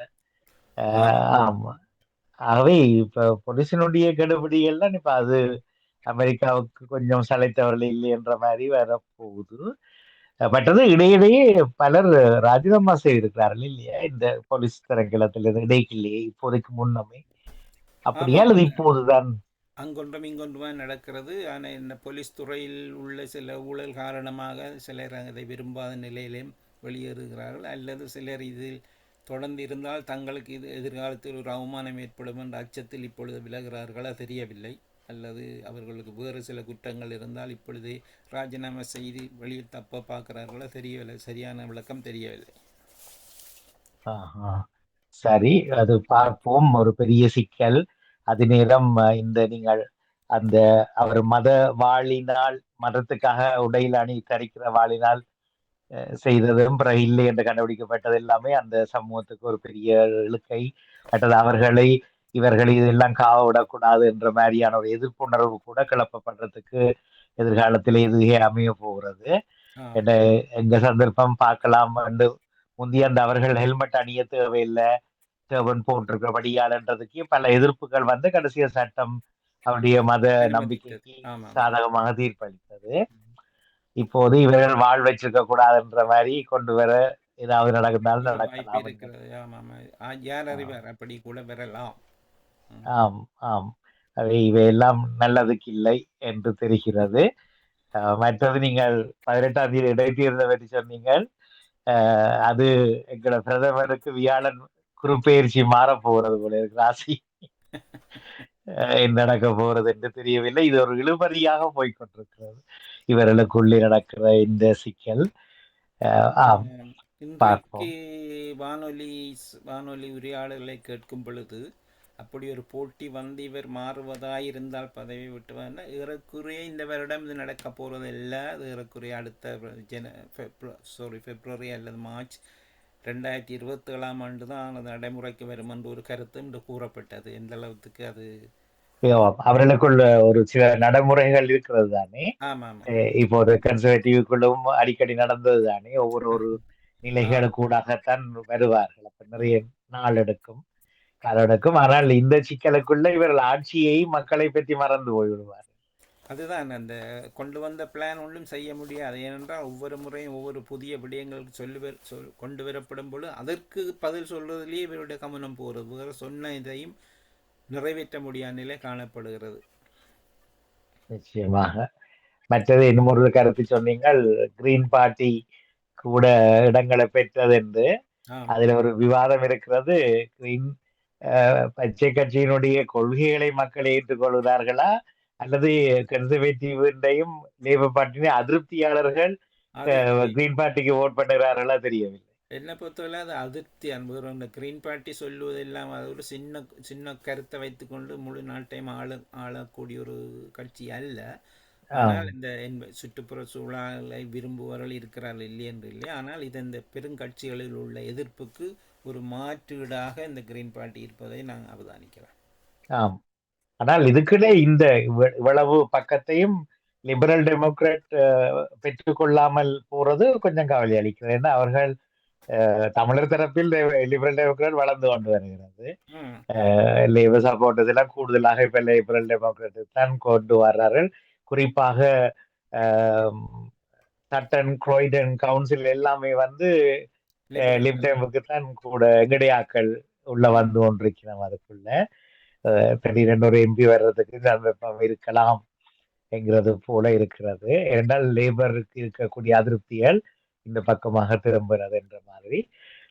ஆமாம். ஆமா. ஆகவே இப்ப பொலிசினுடைய கெடுபிடிகள்லாம் இப்ப அது அமெரிக்காவுக்கு கொஞ்சம் சளைத்தவர்கள் இல்லை என்ற மாதிரி வரப்போகுது. பட்டது இடையிடையே பலர் ராஜினாமா செய்திருக்கிறார்கள் இல்லையா, இந்த போலீஸ் திணைக்களத்தில் இடைக்கில்லையே இப்போதைக்கு முன்னமே. அப்படியா ஆமாம். அல்லது இப்போதுதான்? அங்கொன்றும் இங்கொன்றுமா நடக்கிறது. ஆனால் இந்த போலீஸ் துறையில் உள்ள சில ஊழல் காரணமாக சிலர் அதை விரும்பாத நிலையிலும் வெளியேறுகிறார்கள், அல்லது சிலர் இதில் தொடர்ந்து இருந்தால் தங்களுக்கு இது எதிர்காலத்தில் ஒரு அவமானம் ஏற்படும் என்ற அச்சத்தில் இப்பொழுது விலகிறார்களா தெரியவில்லை. அல்லது அவர்களுக்கு வேறு சில குற்றங்கள் இருந்தால் இப்பொழுது ராஜினாமா செய்து வெளியில் தப்ப பார்க்கிறார்களா தெரியவில்லை. சரியான விளக்கம் தெரியவில்லை. ஆஹா. சரி, அது பார்ப்போம். ஒரு பெரிய சிக்கல். அது நேரம் இந்த நீங்கள் அந்த அவர் மத வாழினால், மதத்துக்காக உடையில் அணி தரிக்கிற வாழினால் செய்ததும் பிறகு இல்லை என்று கண்டுபிடிக்கப்பட்டது எல்லாமே அந்த சமூகத்துக்கு ஒரு பெரிய இழுக்கை. மற்றது அவர்களை இவர்கள் இதெல்லாம் காவ விடக்கூடாது என்ற மாதிரியான ஒரு எதிர்ப்புணர்வு கூட கிளப்பப்படுறதுக்கு எதிர்காலத்தில் இதுவே அமைய போகிறது. ஆ என்ற எங்க சந்தர்ப்பம் பார்க்கலாம் என்று முந்தைய அந்த அவர்கள் ஹெல்மெட் அணிய தேவையில்லை, தேவன் போட்டிருக்கிறபடியாளன்றதுக்கு பல எதிர்ப்புகள் வந்து கடைசிய சட்டம் அவருடைய மத அனுமதித்தது. நம்பிக்கைக்கு ஆமாம். சாதகமாக தீர்ப்பளித்தது. இப்போது இவர்கள் வாழ் வச்சிருக்க கூடாதுன்ற மாதிரி கொண்டு வர ஏதாவது நடந்தாலும் ஒரு வாய்ப்பு நடக்கலாம் என்பது. இருக்கிறது. ஆமாம். யார் ஆம், அறிவார், அப்படி கூட வரலாம். ம். ஆம், ஆம். அவை இவையெல்லாம் நல்லதுக்கு இல்லை என்று தெரிகிறது. மற்றது நீங்கள் 18ஆம் தேதி இடைத்தேர்தலை பற்றி சொன்னீங்கள். அது எங்களோட பிரதமருக்கு வியாழன் குருப்பெயர்ச்சி மாறப் போகிறது போல இருக்கு ராசி. என்ன நடக்க போறது என்று தெரியவில்லை. இது ஒரு இழுபறியாக போய்கொண்டிருக்கிறது இவர்களுக்குள்ளே நடக்கிற இந்த சிக்கல். ஆம், ஆம். பார்ப்போம். இன்றைக்கு வானொலி வானொலி உரையாடல்களை கேட்கும் பொழுது அப்படி ஒரு போட்டி வந்து இவர் மாறுவதாயிருந்தால் பதவி விட்டுவார்னா ஏறக்குறைய இந்த வருடம் இது நடக்க போகிறது இல்லை. அது ஏறக்குறைய அடுத்த பிப்ரவரி அல்லது மார்ச் 2027ஆம் ஆண்டு தான் அது நடைமுறைக்கு வரும் என்று ஒரு கருத்து இன்று கூறப்பட்டது. எந்த அளவுக்கு அது? அவர்களுக்குள்ள ஒரு சில நடைமுறைகள் இருக்கிறது தானே. ஆமாம். ஆமாம். இப்போ ஒரு கன்சர்வேட்டிவ்க்குள்ளும் அடிக்கடி நடந்தது தானே. ஒவ்வொரு ஆமாம். நிலைகளுக்கூடாகத்தான் வருவார்கள். அப்ப நிறைய நாள் எடுக்கும், காலம் எடுக்கும். ஆனால் இந்த சிக்கலுக்குள்ள இவர்கள் ஆட்சியை மக்களை பற்றி மறந்து போய்விடுவார். அதுதான் அந்த கொண்டு வந்த பிளான் ஒன்றும் செய்ய முடியாது. ஏனென்றால் ஒவ்வொரு முறையும் ஒவ்வொரு புதிய விடயங்களுக்கு கொண்டு வரப்படும் பொழுது அதற்கு பதில் சொல்வதிலேயே இவருடைய கவனம் போகிறது. வேறு சொன்ன இதையும் நிறைவேற்ற முடியாத நிலை காணப்படுகிறது. நிச்சயமாக. மற்றது இன்னும் ஒரு கருத்து சொன்னீங்கள், கிரீன் பார்ட்டி கூட இடங்களை பெற்றது என்று. ஆம். அதுல ஒரு விவாதம் இருக்கிறது. கிரீன் பச்சை கட்சியினுடைய கொள்கைகளை மக்கள் ஏற்றுக்கொள்கிறார்களா, அல்லது கன்சர்வேட்டிவ்டையும் லேபர் பார்ட்டியும் அதிருப்தியாளர்கள் அதிருப்தி. கிரீன் பார்ட்டிக்கு ஓட் பண்ணுகிறார்களா தெரியவில்லை. என்னை பொறுத்தவரை அது அதிருப்தி அன்பு. அந்த கிரீன் பார்ட்டி சொல்லுவதெல்லாம் அது ஒரு சின்ன சின்ன கருத்தை வைத்துக்கொண்டு முழு நாட்டையும் ஆளக்கூடிய ஒரு கட்சி அல்ல. ஆம், ஆனால் இந்த சுற்றுப்புற சூழலை விரும்புவர்கள் இருக்கிறார்கள் இல்லை என்று இல்லை. ஆனால் இது இந்த பெருங்கட்சிகளில் உள்ள எதிர்ப்புக்கு ஒரு மாற்றீடாக இந்த கிரீன் பார்ட்டி இருப்பதை நான் அவதானிக்கிறேன். ஆம். ஆனால் இதுக்குள்ளே இந்த இவ்வளவு பக்கத்தையும் லிபரல் டெமோக்ராட் பெற்றுக்கொள்ளாமல் போறது கொஞ்சம் கவலை அளிக்கிறது. ஏன்னா அவர்கள் தமிழர் தரப்பில் லிபரல் டெமோக்ராட் வளர்ந்து கொண்டு வருகிறது. ம். லேபர் சப்போர்ட்டர்ஸ் எல்லாம் கூடுதலாக இப்ப லிபரல் டெமோக்ராட் தான் கொண்டு வர்றார்கள். குறிப்பாக சட்டன் குரோய்டன் கவுன்சில் எல்லாமே வந்து லிபரல். லிப்டமுக்கு தான் கூட எங்கடையாக்கள் உள்ள ம். வந்து கொண்டிருக்கிறோம். அதுக்குள்ள திடீரென்று ஒரு எம்பி வர்றதுக்கு சந்தர்ப்பம் இருக்கலாம் என்கிறது போல இருக்கிறது. இரண்டால் லேபருக்கு இருக்கக்கூடிய அதிருப்திகள் இந்த பக்கமாக திரும்புகிறது என்ற மாதிரி.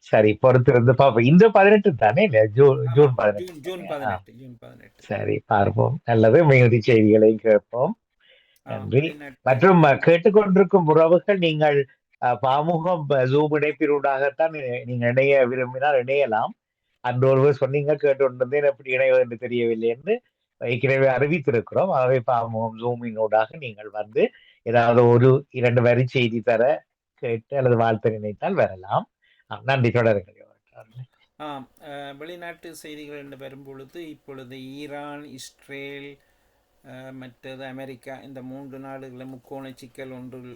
சரி, பொறுத்திருந்து பார்ப்போம். இந்த 18 தானே, இல்ல ஜூன் ஜூன் ஆமாம். 18 ஜூன் ஜூன் தானே. 18 ஜூன் 18. சரி, பார்ப்போம். நல்லது, மிகுதி செய்திகளையும் கேட்போம். நன்றி. வெளிநாட்டு. மற்றும் கேட்டுக்கொண்டிருக்கும் உறவுகள், நீங்கள் பாமுகம் ஜூம் இணைப்பினூடாகத்தான் நீங்க இணைய விரும்பினால் இணையலாம். அந்த ஒருவர் சொன்னீங்க கேட்டுக்கொண்டிருந்தேன், எப்படி இணைவது என்று தெரியவில்லை என்று ஏற்கனவே அறிவித்திருக்கிறோம். ஆகவே பாமுகம் ஜூமினூடாக நீங்கள் வந்து ஏதாவது ஒரு இரண்டு வரி செய்தி தர கேட்டு அல்லது வாழ்த்து நினைத்தால் வரலாம். நன்றி, தொடருங்கள். வெளிநாட்டு செய்திகள் என்று வரும்பொழுது இப்பொழுது ஈரான், இஸ்ரேல், மற்றது அமெரிக்கா, இந்த 3 நாடுகளில் முக்கோண சிக்கல் ஒன்றில்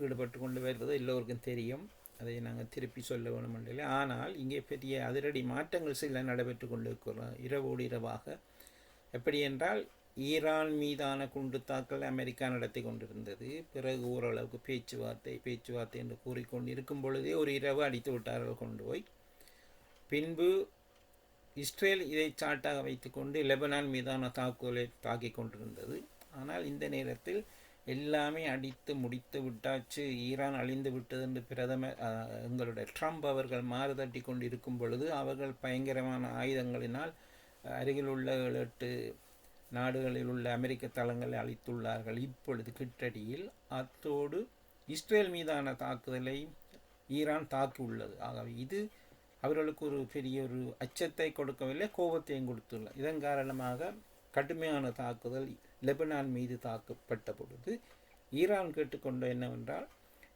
ஈடுபட்டு கொண்டு வருவது எல்லோருக்கும் தெரியும். அதை நாங்கள் திருப்பி சொல்ல வேணும் இல்லை. ஆனால் இங்கே பெரிய அதிரடி மாற்றங்கள் சில நடைபெற்று கொண்டிருக்கிறோம் இரவோடு இரவாக. எப்படி என்றால், ஈரான் மீதான குண்டு தாக்கல் அமெரிக்கா நடத்தி கொண்டிருந்தது. பிறகு ஓரளவுக்கு பேச்சுவார்த்தை என்று கூறிக்கொண்டு இருக்கும் பொழுதே ஒரு இரவு அடித்து விட்டார்கள் கொண்டு போய். பின்பு இஸ்ரேல் இதை சாட்டாக வைத்துக்கொண்டு லெபனான் மீதான தாக்குதலை தாக்கி கொண்டிருந்தது. ஆனால் இந்த நேரத்தில் எல்லாமே அடித்து முடித்து விட்டாச்சு, ஈரான் அழிந்து விட்டது என்று பிரதமர் எங்களுடைய ட்ரம்ப் அவர்கள் மாறுதட்டி கொண்டு இருக்கும் பொழுது அவர்கள் பயங்கரமான ஆயுதங்களினால் அருகில் உள்ள 7-8 நாடுகளில் உள்ள அமெரிக்க தளங்களை அழித்துள்ளார்கள் இப்பொழுது கிட்டடியில். அத்தோடு இஸ்ரேல் மீதான தாக்குதலை ஈரான் தாக்கியுள்ளது. ஆகவே இது அவர்களுக்கு ஒரு பெரிய ஒரு அச்சத்தை கொடுக்கவில்லை, கோபத்தையும் கொடுத்துள்ளார். இதன் காரணமாக கடுமையான தாக்குதல் லெபனான் மீது தாக்கப்பட்ட பொழுது ஈரான் கேட்டுக்கொண்ட என்னவென்றால்,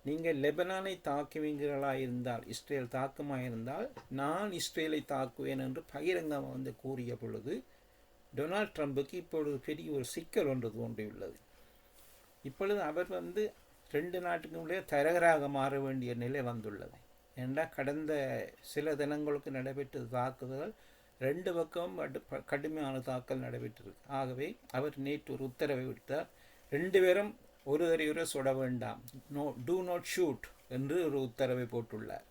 நீங்கள் லெபனானை தாக்குவீர்களாக இருந்தால், இஸ்ரேல் தாக்குமாக இருந்தால் நான் இஸ்ரேலை தாக்குவேன் என்று பகிரங்கமாக கூறிய பொழுது டொனால்ட் ட்ரம்புக்கு இப்பொழுது பெரிய ஒரு சிக்கல் ஒன்று தோன்றியுள்ளது. இப்பொழுது அவர் 2 நாட்டுக்கு உள்ளே தரகராக மாற வேண்டிய நிலை வந்துள்ளது. ஏனென்றால் கடந்த சில தினங்களுக்கு நடைபெற்ற தாக்குதல் 2 பக்கமும் கடுமையான தாக்கல் நடைபெற்றிருக்கு. ஆகவே அவர் நேற்று ஒரு உத்தரவை விட்டார், 2 பேரும் ஒருவரை சுட வேண்டாம், டூ நாட் ஷூட் என்று ஒரு உத்தரவை போட்டுள்ளார்.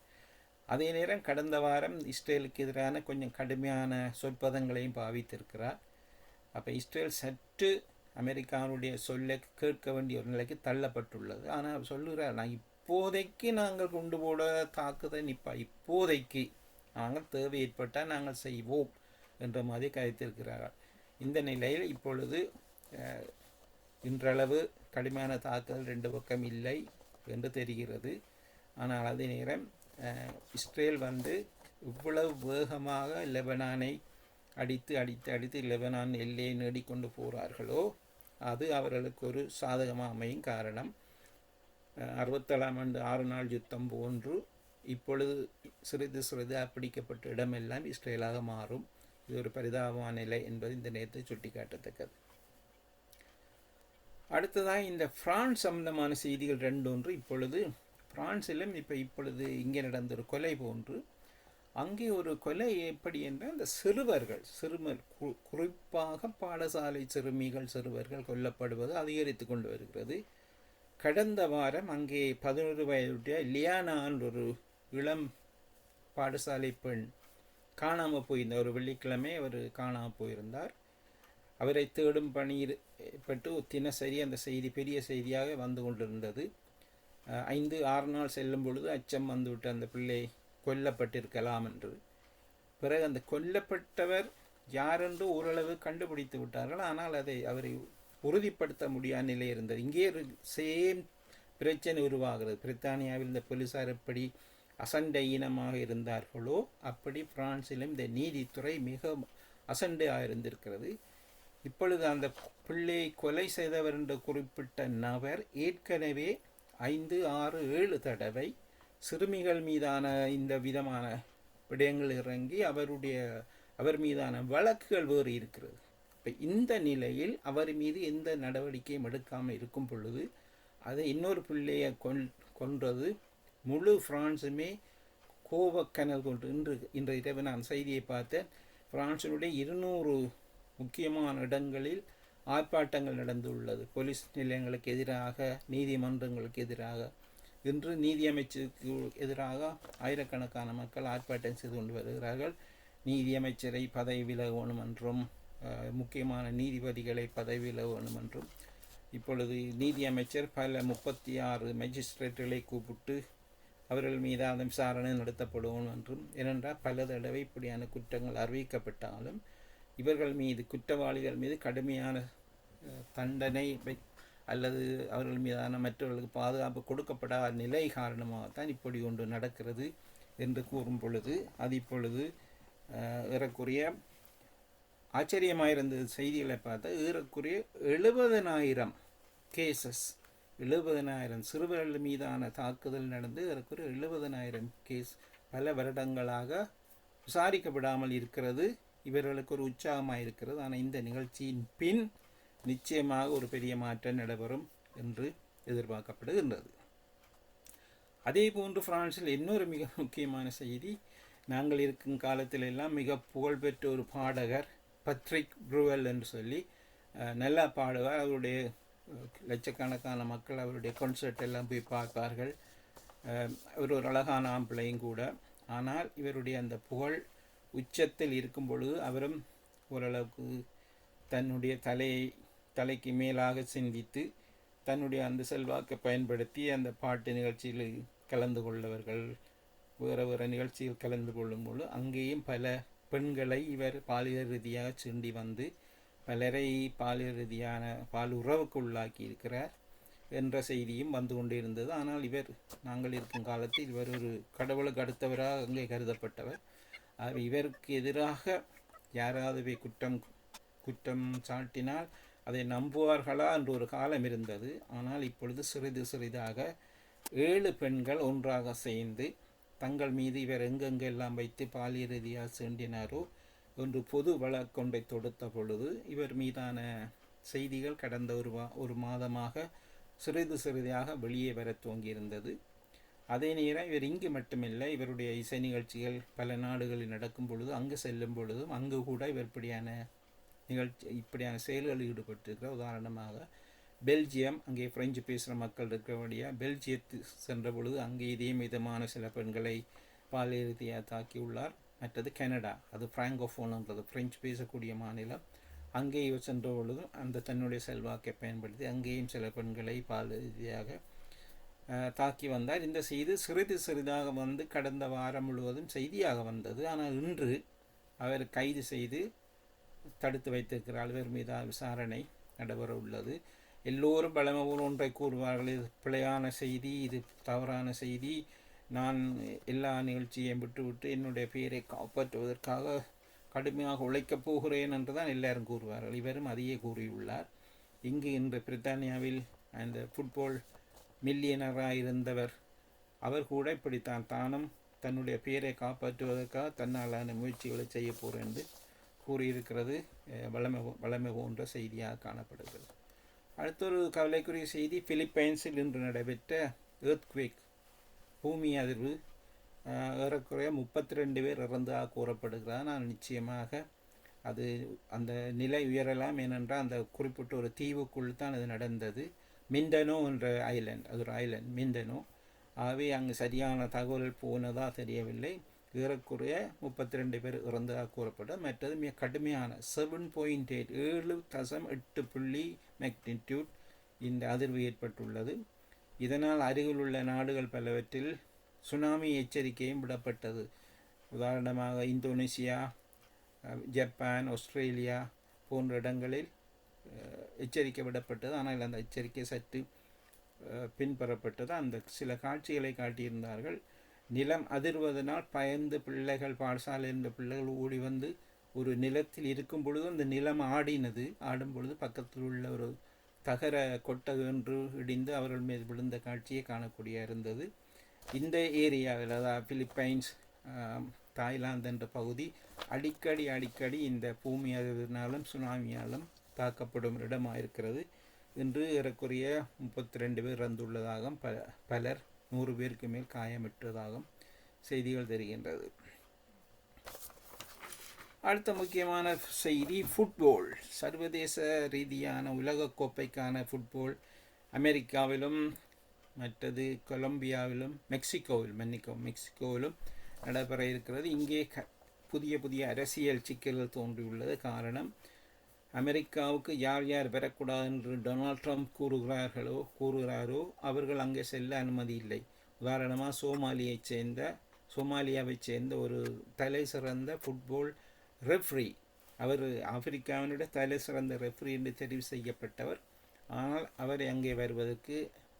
அதே நேரம் கடந்த வாரம் இஸ்ரேலுக்கு எதிரான கொஞ்சம் கடுமையான சொற்பதங்களையும் பாவித்திருக்கிறார். அப்போ இஸ்ரேல் சற்று அமெரிக்காவுடைய சொல்லை கேட்க வேண்டிய ஒரு நிலைக்கு தள்ளப்பட்டுள்ளது. ஆனால் சொல்லுகிறார், நான் இப்போதைக்கு நாங்கள் கொண்டு போட தாக்குதல் இப்போதைக்கு நாங்கள் தேவை ஏற்பட்டால் நாங்கள் செய்வோம் என்ற மாதிரி கருத்திருக்கிறார்கள். இந்த நிலையில் இப்பொழுது இன்றளவு கடுமையான தாக்குதல் 2 பக்கம் இல்லை என்று தெரிகிறது. ஆனால் அதே நேரம் இஸ்ரேல் இவ்வளவு வேகமாக லெபனானை அடித்து லெபனான் எல்லையை நேடிக்கொண்டு போகிறார்களோ அது அவர்களுக்கு ஒரு சாதகமாக அமையும். காரணம், 67ஆம் ஆண்டு 6 நாள் யுத்தம் போன்று இப்பொழுது சிறிது பிடிக்கப்பட்ட இடமெல்லாம் இஸ்ரேலாக மாறும். இது ஒரு பரிதாபமான நிலை என்பது இந்த நேரத்தை சுட்டிக்காட்டத்தக்கது. அடுத்ததாக இந்த பிரான்ஸ் சம்பந்தமான செய்திகள் 2 இப்பொழுது பிரான்சிலும் இப்பொழுது இங்கே நடந்த ஒரு கொலை போன்று, அங்கே ஒரு கொலை எப்படி என்றால், அந்த சிறுவர் குறிப்பாக பாடசாலை சிறுவர்கள் கொல்லப்படுவது அதிகரித்து கொண்டு வருகிறது. கடந்த வாரம் அங்கே 11 வயதுடைய லியானான் ஒரு இளம் பாடசாலை பெண் காணாமல் போயிருந்தார். ஒரு வெள்ளிக்கிழமை அவர் காணாமல் போயிருந்தார். அவரை தேடும் பணியில் பட்டு தினசரி அந்த செய்தி பெரிய செய்தியாக வந்து கொண்டிருந்தது. 5-6 நாள் செல்லும் பொழுது அச்சம் வந்துவிட்டு அந்த பிள்ளை கொல்லப்பட்டிருக்கலாம் என்று. பிறகு அந்த கொல்லப்பட்டவர் யாரென்று ஓரளவு கண்டுபிடித்து விட்டார்கள். ஆனால் அவரை உறுதிப்படுத்த முடியாத நிலை இருந்தது. இங்கே சேம் பிரச்சனை உருவாகிறது. பிரித்தானியாவில் இந்த போலீசார் எப்படி அசண்டை ஈனமாக இருந்தார்களோ அப்படி பிரான்சிலும் இந்த நீதித்துறை மிக அசண்டையாக இருந்திருக்கிறது. இப்பொழுது அந்த பிள்ளையை கொலை செய்தவர் என்று குறிப்பிட்ட நபர் ஏற்கனவே 5, 6, 7 தடவை சிறுமிகள் மீதான இந்த விதமான விடயங்கள் இறங்கி அவர் மீதான வழக்குகள் வேறு இருக்கிறது. இப்போ இந்த நிலையில் அவர் மீது எந்த நடவடிக்கையும் எடுக்காமல் இருக்கும் பொழுது அதை இன்னொரு பிள்ளையை கொன்றது முழு பிரான்ஸுமே கோபக்கனல் கொண்டு இன்று இரவு நான் செய்தியை பார்த்தேன். பிரான்சினுடைய 200 முக்கியமான இடங்களில் ஆர்ப்பாட்டங்கள் நடந்துள்ளது. போலீஸ் நிலையங்களுக்கு எதிராக, நீதிமன்றங்களுக்கு எதிராக. இன்று நீதியமைச்சருக்கு எதிராக ஆயிரக்கணக்கான மக்கள் ஆர்ப்பாட்டம் செய்து கொண்டு வருகிறார்கள். நீதியமைச்சரை பதவி விலகணும் என்றும் முக்கியமான நீதிபதிகளை பதவி விலகணும் என்றும். இப்பொழுது நீதியமைச்சர் பல 36 மேஜிஸ்ட்ரேட்டுகளை கூப்பிட்டு அவர்கள் மீதான விசாரணை நடத்தப்படுவோம் என்றும். ஏனென்றால் பல தடவை இப்படியான குற்றங்கள் அறிவிக்கப்பட்டாலும் இவர்கள் மீது, குற்றவாளிகள் மீது கடுமையான தண்டனை அல்லது அவர்கள் மீதான மற்றவர்களுக்கு பாதுகாப்பு கொடுக்கப்படாத நிலை காரணமாகத்தான் இப்படி ஒன்று நடக்கிறது என்று கூறும் பொழுது அது இப்பொழுது ஏறக்குறைய ஆச்சரியமாயிருந்த செய்திகளை பார்த்தா ஏறக்குறைய 70,000 கேசஸ், 70,000 சிறுவர்கள் மீதான தாக்குதல் நடந்து ஏறக்குறைய 70,000 கேஸ் பல வருடங்களாக விசாரிக்கப்படாமல் இருக்கிறது. இவர்களுக்கு ஒரு உற்சாகமாக இருக்கிறது. ஆனால் இந்த நிகழ்ச்சியின் பின் நிச்சயமாக ஒரு பெரிய மாற்றம் நடைபெறும் என்று எதிர்பார்க்கப்படுகின்றது. அதே போன்று பிரான்சில் இன்னொரு மிக முக்கியமான செய்தி, நாங்கள் இருக்கும் காலத்தில் எல்லாம் மிக புகழ்பெற்ற ஒரு பாடகர் பட்ரிக் ப்ரூவல் என்று சொல்லி நல்லா பாடுவார். அவருடைய லட்சக்கணக்கான மக்கள் அவருடைய கான்சர்ட் எல்லாம் போய் பார்ப்பார்கள். அவர் ஒரு அழகான ஆம்பிளையும் கூட. ஆனால் இவருடைய அந்த புகழ் உச்சத்தில் இருக்கும் பொழுது அவரும் ஓரளவுக்கு தன்னுடைய தலைக்கு மேலாக சிந்தித்து தன்னுடைய அந்த செல்வாக்கை பயன்படுத்தி அந்த பாட்டு நிகழ்ச்சியில் கலந்து கொள்ளவர்கள் வேறு நிகழ்ச்சியில் கலந்து கொள்ளும் பொழுது அங்கேயும் பல பெண்களை இவர் பாலியல் ரீதியாக சீண்டி வந்து பலரை பாலியல் ரீதியான உறவுக்கு உள்ளாக்கி இருக்கிறார் என்ற செய்தியும் வந்து கொண்டிருந்தது. ஆனால் நாங்கள் இருக்கும் காலத்தில் இவர் ஒரு கடவுளுக்கு அடுத்தவராக அங்கே கருதப்பட்டவர். இவருக்கு எதிராக யாராவது குற்றம் சாட்டினால் அதை நம்புவார்களா என்ற ஒரு காலம் இருந்தது. ஆனால் இப்பொழுது சிறிதாக 7 பெண்கள் ஒன்றாக சேர்ந்து தங்கள் மீது இவர் எங்கெங்கெல்லாம் வைத்து பாலியல் ரீதியாக சீண்டினாரோ என்று பொது வழக்கொன்றை தொடுத்த பொழுது இவர் மீதான செய்திகள் கடந்த ஒரு மாதமாக சிறிதாக வெளியே வர துவங்கியிருந்தது. அதே நேரம் இவர் இங்கு மட்டுமில்லை, இவருடைய இசை நிகழ்ச்சிகள் பல நாடுகளில் நடக்கும் பொழுது அங்கு செல்லும் பொழுதும் அங்கு கூட இவர் இப்படியான செயல்களில் ஈடுபட்டிருக்கிறார். உதாரணமாக பெல்ஜியம், அங்கே பிரெஞ்சு பேசுகிற மக்கள் இருக்கிறபடியாக பெல்ஜியத்துக்கு சென்ற பொழுது அங்கே இதே விதமான சில பெண்களை பாலியல் ரீதியாக தாக்கியுள்ளார். மற்றது கனடா, அது பிராங்கோஃபோன்ன்றது பிரெஞ்சு பேசக்கூடிய மாநிலம். அங்கே இவர் சென்ற பொழுதும் அந்த தன்னுடைய செல்வாக்கை பயன்படுத்தி அங்கேயும் சில பெண்களை பாலியல் ரீதியாக தாக்கி வந்தார். இந்த செய்தி சிறிதாக வந்து கடந்த வாரம் முழுவதும் செய்தியாக வந்தது. ஆனால் இன்று அவர் கைது செய்து தடுத்து வைத்திருக்கிறார். இவர் மீது விசாரணை நடைபெற உள்ளது. எல்லோரும் பலமூர் ஒன்றை கூறுவார்கள், இது பிழையான செய்தி, இது தவறான செய்தி, நான் எல்லா நிகழ்ச்சியையும் விட்டுவிட்டு என்னுடைய பெயரை காப்பாற்றுவதற்காக கடுமையாக உழைக்கப் போகிறேன் என்று தான் எல்லாரும் கூறுவார்கள். இவரும் அதையே கூறியுள்ளார். இன்று பிரித்தானியாவில் அந்த ஃபுட்பால் மில்லியனராக இருந்தவர் அவர் கூட இப்படித்தான் தானும் தன்னுடைய பெயரை காப்பாற்றுவதற்காக தன்னாலான முயற்சிகளை செய்ய போகிறேன் என்று கூறியிருக்கிறது. வளமை போன்ற செய்தியாக காணப்படுகிறது. அடுத்தொரு கவலைக்குரிய செய்தி, பிலிப்பைன்ஸில் இன்று நடைபெற்ற எர்த்குவேக், பூமி அதிர்வு. ஏறக்குறைய 32 பேர் இறந்ததாக கூறப்படுகிறார். ஆனால் நிச்சயமாக அந்த நிலை உயரலாம். ஏனென்றால் அந்த குறிப்பிட்ட ஒரு தீவுக்குள் தான் அது நடந்தது. மிண்டனோ என்ற ஐலண்ட், அது ஒரு ஐலண்ட் மிண்டனோ. ஆகவே அங்கு சரியான தகவல் போனதா தெரியவில்லை. ஏறக்குறைய 32 பேர் இறந்ததாக கூறப்பட்டது. மற்றது மிக கடுமையான 7.8 7.8 புள்ளி மேக்னிடியூட் இந்த அதிர்வு ஏற்பட்டுள்ளது. இதனால் அருகில் உள்ள நாடுகள் பலவற்றில் சுனாமி எச்சரிக்கையும் விடப்பட்டது. உதாரணமாக இந்தோனேசியா, ஜப்பான், ஆஸ்திரேலியா போன்ற இடங்களில் எச்சரிக்கை விடப்பட்டது. ஆனால் அந்த எச்சரிக்கை சற்று பின்பற்றப்பட்டது. அந்த சில காட்சிகளை காட்டியிருந்தார்கள். நிலம் அதிர்வதனால் பயந்து பாடசாலை இருந்த பிள்ளைகள் ஓடி வந்து ஒரு நிலத்தில் இருக்கும் பொழுது அந்த நிலம் ஆடும் பொழுது பக்கத்தில் உள்ள ஒரு தகர கொட்டகு என்று இடிந்து அவர்கள் மீது விழுந்த காட்சியை காணக்கூடிய இருந்தது. இந்த ஏரியாவில், அதாவது பிலிப்பைன்ஸ், தாய்லாந்து என்ற பகுதி அடிக்கடி இந்த பூமி அதிர்வினாலும் சுனாமியாலும் தாக்கப்படும் இடமாக இருக்கிறது. இன்று ஏறக்குறைய 32 பேர் இறந்துள்ளதாகவும் பலர் 100 பேருக்கு மேல் காயமிட்டதாகவும் செய்திகள் தெரிகின்றது. அடுத்த முக்கியமான செய்தி, ஃபுட்பால். சர்வதேச ரீதியான உலகக்கோப்பைக்கான ஃபுட்பால் அமெரிக்காவிலும் மற்றது கொலம்பியாவிலும் மெக்சிகோவிலும் நடைபெற இருக்கிறது. இங்கே புதிய அரசியல் சிக்கல்கள் தோன்றியுள்ளது. காரணம், அமெரிக்காவுக்கு யார் பெறக்கூடாது என்று டொனால்ட் ட்ரம்ப் கூறுகிறாரோ அவர்கள் அங்கே செல்ல அனுமதி இல்லை. உதாரணமாக சோமாலியாவைச் சேர்ந்த ஒரு தலை சிறந்த ஃபுட்பால் ரெஃப்ரி, அவர் ஆப்பிரிக்காவினுடைய தலை சிறந்த ரெஃப்ரி என்று தெரிவு செய்யப்பட்டவர். ஆனால் அவரை அங்கே வருவதற்கு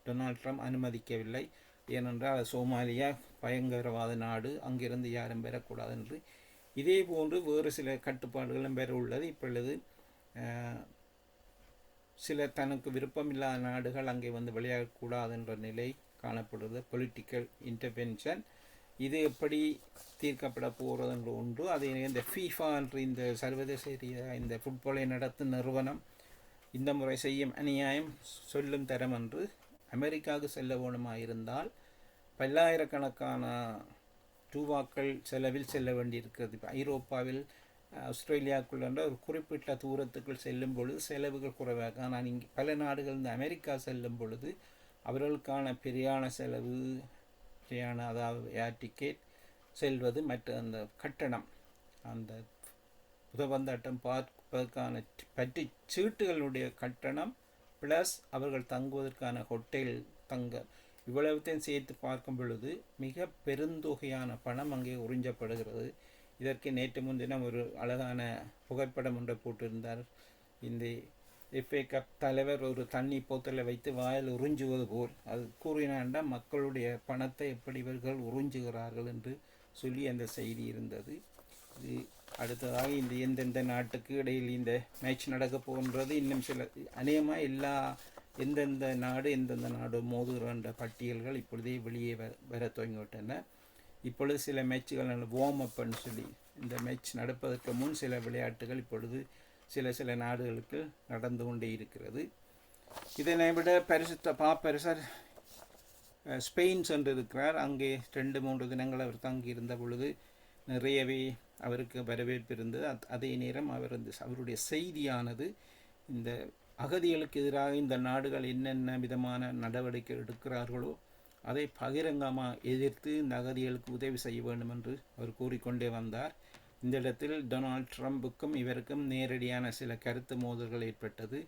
டொனால்ட் ட்ரம்ப் அனுமதிக்கவில்லை. ஏனென்றால் சோமாலியா பயங்கரவாத நாடு, அங்கிருந்து யாரும் பெறக்கூடாது என்று. இதே போன்று வேறு சில கட்டுப்பாடுகளும் பெற உள்ளது. இப்பொழுது சில தனக்கு விருப்பமில்லாத நாடுகள் அங்கே வந்து விளையாடக்கூடாது என்ற நிலை காணப்படுகிறது. Political intervention. இது எப்படி தீர்க்கப்பட போகிறது என்ற ஒன்று. அதை இந்த ஃபீஃபா என்று இந்த சர்வதேச இந்த ஃபுட்பாலை நடத்தும் நிறுவனம் இந்த முறை செய்யும் அநியாயம் சொல்லும் தரம் என்று அமெரிக்காவுக்கு செல்ல வேணுமாயிருந்தால் பல்லாயிரக்கணக்கான ரூபாக்கள் செலவில் செல்ல வேண்டியிருக்கிறது. இப்போ ஐரோப்பாவில் ஆஸ்திரேலியாவுக்குள்ள ஒரு குறிப்பிட்ட தூரத்துக்குள் செல்லும் பொழுது செலவுகள் குறைவாக, ஆனால் இங்கே பல நாடுகள் இந்த அமெரிக்கா செல்லும் பொழுது அவர்களுக்கான பிரியாண செலவு, அதாவது ஏர் டிக்கெட் செல்வது, மற்ற அந்த கட்டணம், அந்த புதபந்தாட்டம் பார்ப்பதற்கான பற்றி சீட்டுகளுடைய கட்டணம் ப்ளஸ் அவர்கள் தங்குவதற்கான ஹோட்டல் தங்க, இவ்வளவுத்தையும் சேர்த்து பார்க்கும் பொழுது மிக பெருந்தொகையான பணம் அங்கே உறிஞ்சப்படுகிறது. இதற்கு நேற்று முன்தினம் ஒரு அழகான புகைப்படம் ஒன்றை போட்டிருந்தார். இந்த எஃப்ஏ கப் தலைவர் ஒரு தண்ணி போத்தலை வைத்து வாயில் உறிஞ்சுவது போல் அது கூறினாண்டா மக்களுடைய பணத்தை எப்படி இவர்கள் உறிஞ்சுகிறார்கள் என்று சொல்லி அந்த செய்தி இருந்தது. இது அடுத்ததாக இந்த எந்தெந்த நாட்டுக்கு இடையில் இந்த மேட்ச் நடக்க போகின்றது, இன்னும் சில அநேகமாக எல்லா எந்தெந்த நாடு மோதுகின்ற பட்டியல்கள் இப்பொழுதே வெளியே வர துவங்கிவிட்டன. இப்பொழுது சில மேட்சுகள் வார்ம் அப்னு சொல்லி, இந்த மேட்ச் நடப்பதற்கு முன் சில விளையாட்டுகள் இப்பொழுது சில நாடுகளுக்கு நடந்து கொண்டே இருக்கிறது. இதனை விட பாப்பரசர் ஸ்பெயின் சென்றிருக்கிறார். அங்கே 2-3 தினங்கள் அவர் தங்கியிருந்த பொழுது நிறையவே அவருக்கு வரவேற்பு இருந்தது. அதே நேரம் அவருடைய செய்தியானது இந்த அகதிகளுக்கு எதிராக இந்த நாடுகள் என்னென்ன விதமான நடவடிக்கை எடுக்கிறார்களோ அதை பகிரங்கமாக எதிர்த்து இந்த அகதிகளுக்கு உதவி செய்ய வேண்டும் என்று அவர் கூறிக்கொண்டே வந்தார். இந்த இடத்தில் டொனால்ட் ட்ரம்புக்கும் இவருக்கும் நேரடியான சில கருத்து மோதல்கள் ஏற்பட்டது.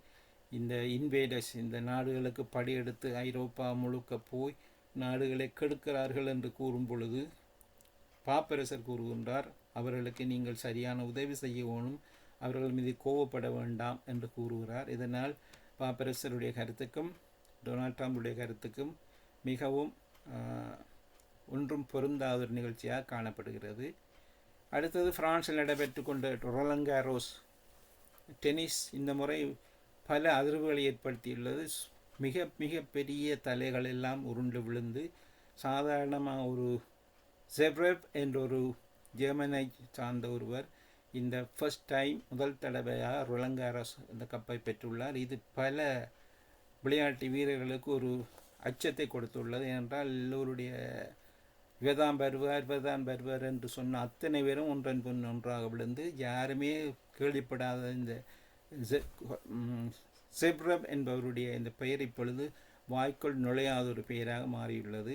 இந்த இன்வேடர்ஸ், இந்த நாடுகளுக்கு படியெடுத்து ஐரோப்பா முழுக்க போய் நாடுகளை கெடுக்கிறார்கள் என்று கூறும் பொழுது பாப்பரசர் கூறுகின்றார், அவர்களுக்கு நீங்கள் சரியான உதவி செய்ய வேணும், அவர்கள் மீது கோவப்பட வேண்டாம் என்று கூறுகிறார். இதனால் பாப்பரசருடைய கருத்துக்கும் டொனால்ட் ட்ரம்புடைய கருத்துக்கும் மிகவும் ஒன்றும் பொருந்தாத ஒரு நிகழ்ச்சியாக காணப்படுகிறது. அடுத்தது பிரான்சில் நடைபெற்று கொண்ட ரொலங் காரோஸ் டென்னிஸ் இந்த முறை பல அதிர்வுகளை ஏற்படுத்தியுள்ளது. மிக மிக பெரிய தலைகள் எல்லாம் உருண்டு விழுந்து, சாதாரணமாக ஒரு ஜெப்ரெவ் என்ற ஒரு ஜெர்மனை சார்ந்த ஒருவர் இந்த ஃபர்ஸ்ட் டைம் முதல் தடவையாக ரொலங் காரோஸ் இந்த கப்பை பெற்றுள்ளார். இது பல விளையாட்டு வீரர்களுக்கு ஒரு அச்சத்தை கொடுத்துள்ளது. ஏனென்றால் எல்லோருடைய இவர்தான் வருவார் என்று சொன்ன அத்தனை பேரும் ஒன்றன் பொன் ஒன்றாக விழுந்து, யாருமே கேள்விப்படாத இந்த ஜெப்ரெவ் என்பவருடைய இந்த பெயர் இப்பொழுது வாய்க்குள் நுழையாத ஒரு பெயராக மாறியுள்ளது.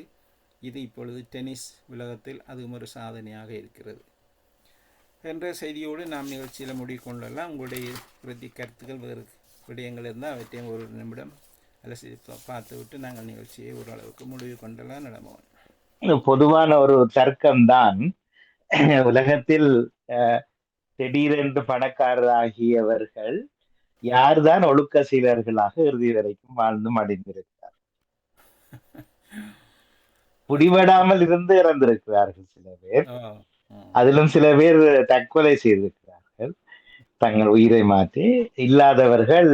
இது இப்பொழுது டென்னிஸ் உலகத்தில் அதுவும் ஒரு சாதனையாக இருக்கிறது என்ற செய்தியோடு நாம் நிகழ்ச்சியில் முடிக்கொள்ளலாம். உங்களுடைய இறுதி கருத்துக்கள் வேறு விடயங்கள் இருந்தால் அவற்றையும் ஒரு நிமிடம் அலசி பார்த்துவிட்டு நாங்கள் நிகழ்ச்சியை ஓரளவுக்கு முடிவு கொண்டலாம். நடமோன் பொதுவான ஒரு தர்க்கம்தான், உலகத்தில் திடீரென்று பணக்காரராகியவர்கள் யார்தான் ஒழுக்க சீலர்களாக இறுதி வரைக்கும் வாழ்ந்து மடிந்திருக்கிறார். பிடிபடாமல் இருந்து இறந்திருக்கிறார்கள் சில பேர், அதிலும் சில பேர் தற்கொலை செய்திருக்கிறார்கள், தங்கள் உயிரை மாற்றி. இல்லாதவர்கள்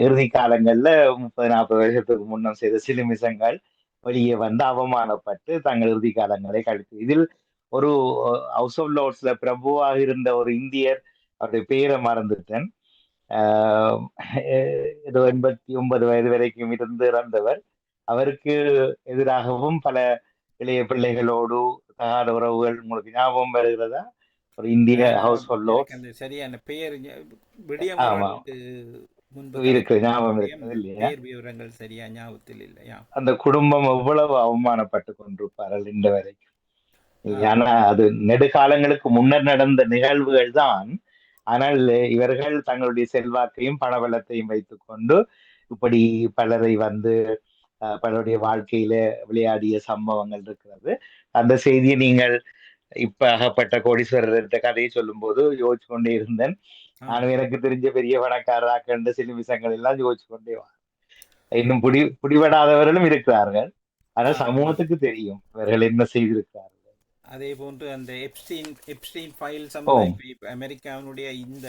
இறுதி காலங்கள்ல 30-40 வருஷத்துக்கு முன்னம் செய்த சிலுமிசங்கள் வெளியே வந்து அவமானப்பட்டு தங்கள் இறுதி காலங்களை கழித்து. இதில் ஒரு ஹவுஸ் ஆஃப் லார்ட்ஸ்ல பிரபுவாக இருந்த ஒரு இந்தியர், அவருடைய பெயரை மறந்துட்டேன், ஏதோ 89 வயது வரைக்கும் இருந்து இறந்தவர். அவருக்கு எதிராகவும் பல இளைய பிள்ளைகளோடு தகாத உறவுகள், உங்களுக்கு ஞாபகம் வருகிறதா? ஒரு இந்திய ஹவுஸ் ஆஃப் லார்ட்ஸ் சரியான பெயர் இருக்கு, ஞாபகம் இருக்கிறது இல்லையா? விவரங்கள் சரியா ஞாபகத்தில் இல்லையா? அந்த குடும்பம் எவ்வளவு அவமானப்பட்டு கொண்டிருப்பார்கள் இன்று வரைக்கும். ஆனா அது நெடுகாலங்களுக்கு முன்னர் நடந்த நிகழ்வுகள் தான். ஆனால் இவர்கள் தங்களுடைய செல்வாக்கையும் பணபலத்தையும் வைத்துக் கொண்டு இப்படி பலரை வந்து பலருடைய வாழ்க்கையில விளையாடிய சம்பவங்கள் இருக்கிறது. அந்த செய்தியை நீங்கள் இப்ப அகப்பட்ட கோடீஸ்வரர் கதையை சொல்லும் போது யோசிச்சு கொண்டே இருந்தேன். நானும் எனக்கு தெரிஞ்ச பெரிய பணக்காரராக்கண்ட சிலுமிசங்கள் எல்லாம் யோசிச்சு கொண்டே வா. இன்னும் பிடிபடாதவர்களும் இருக்கிறார்கள். ஆனால் சமூகத்துக்கு தெரியும் இவர்கள் என்ன செய்திருக்கிறார்கள். அதே போன்று அந்த எப்ஸ்டீன் ஃபைல் சம்பந்தம், அமெரிக்காவினுடைய இந்த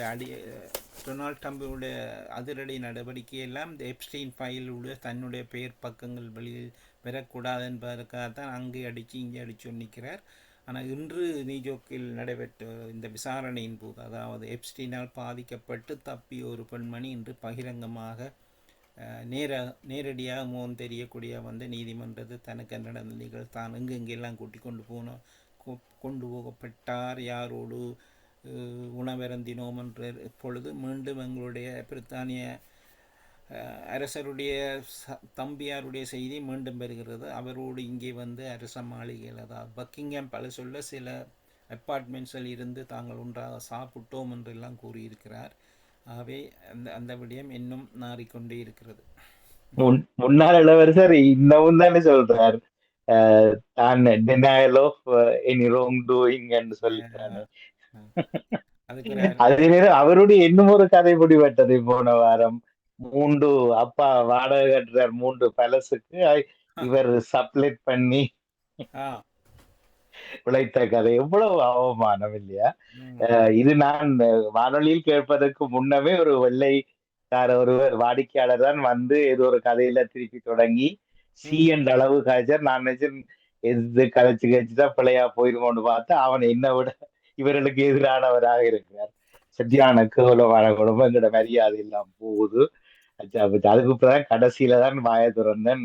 டொனால்ட் ட்ரம்பினுடைய அதிரடி நடவடிக்கை எல்லாம் இந்த எப்ஸ்டீன் ஃபைலுடைய தன்னுடைய பெயர் பக்கங்கள் வெளியில் பெறக்கூடாது என்பதற்காகத்தான் அங்கே அடித்து இங்கே அடித்து நிற்கிறார். ஆனால் இன்று நியூயோர்க்கில் நடைபெற்ற இந்த விசாரணையின் போது, அதாவது எப்ஸ்டீனால் பாதிக்கப்பட்டு தப்பிய ஒரு பெண்மணி இன்று பகிரங்கமாக நேர நேரடியாக முகம் தெரியக்கூடிய நீதிமன்றத்தை தனக்கு நடந்த நிகழ் தான் எங்கெங்கெல்லாம் கொண்டு போகப்பட்டார், யாரோடு உணவருந்தினோம் என்ற பொழுது மீண்டும் எங்களுடைய பிரித்தானிய அரசருடைய தம்பியாருடைய செய்தி மீண்டும் பெறுகிறது. அவரோடு இங்கே அரச மாளிகையில், அதாவது பக்கிங்ஹாம் பலசுள்ள சில அப்பார்ட்மெண்ட்ஸில் இருந்து தாங்கள் ஒன்றாக சாப்பிட்டோம் என்றெல்லாம் கூறியிருக்கிறார். ஆகவே அந்த விடயம் இன்னும் நாறிக்கொண்டே இருக்கிறது. முன்னாள் இளவரசர் இன்னமும் தானே சொல்றார், தான் denial of any wrong doing என்று சொல்லித்தானே. அதே நேரம் அவருடைய இன்னும் ஒரு கதை பிடிபட்டது போன வாரம். 3 அப்பா வாடகை கட்டுறார் 3 பேலஸுக்கு, இவர் சப்ளெட் பண்ணி உழைத்த கதை. எவ்வளவு அவமானம் இல்லையா? இது நான் வானொலியில் கேட்பதற்கு முன்னமே ஒரு வெள்ளைக்கார ஒருவர் வாடிக்கையாளர் தான் ஏதோ ஒரு கதையில திருப்பி தொடங்கி சி என்ற அளவு காய்ச்சல். நான் நினைச்சேன் எது கதைச்சுதான் பிள்ளையா போயிருமோன்னு பார்த்தா அவன் என்ன விட இவர்களுக்கு எதிரானவராக இருக்கிறார். சரியான கேவலமான குடும்பம், எங்களோட மரியாதை எல்லாம் போகுது. அதுக்குதான் கடைசியில தான் வாய துறந்தன்,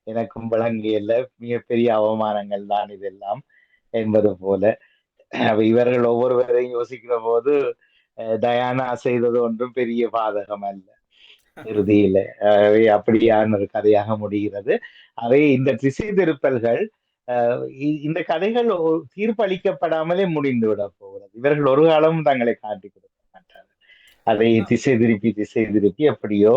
எனக்கும் விளங்கியல்ல, மிகப்பெரிய அவமானங்கள் தான் இதெல்லாம் என்பது போல. இவர்கள் ஒவ்வொருவரையும் யோசிக்கிற போது டயானா செய்தது ஒன்றும் பெரிய பாதகம் அல்ல இறுதியில. அப்படியான ஒரு கதையாக முடிகிறது. அவை இந்த திசை திருப்பல்கள், இந்த கதைகள் தீர்ப்பளிக்கப்படாமலே முடிந்து விட போகிறது. இவர்கள் ஒரு காலமும் தங்களை காட்டி கொடுக்க மாட்டார்கள். அதை திசை திருப்பி எப்படியோ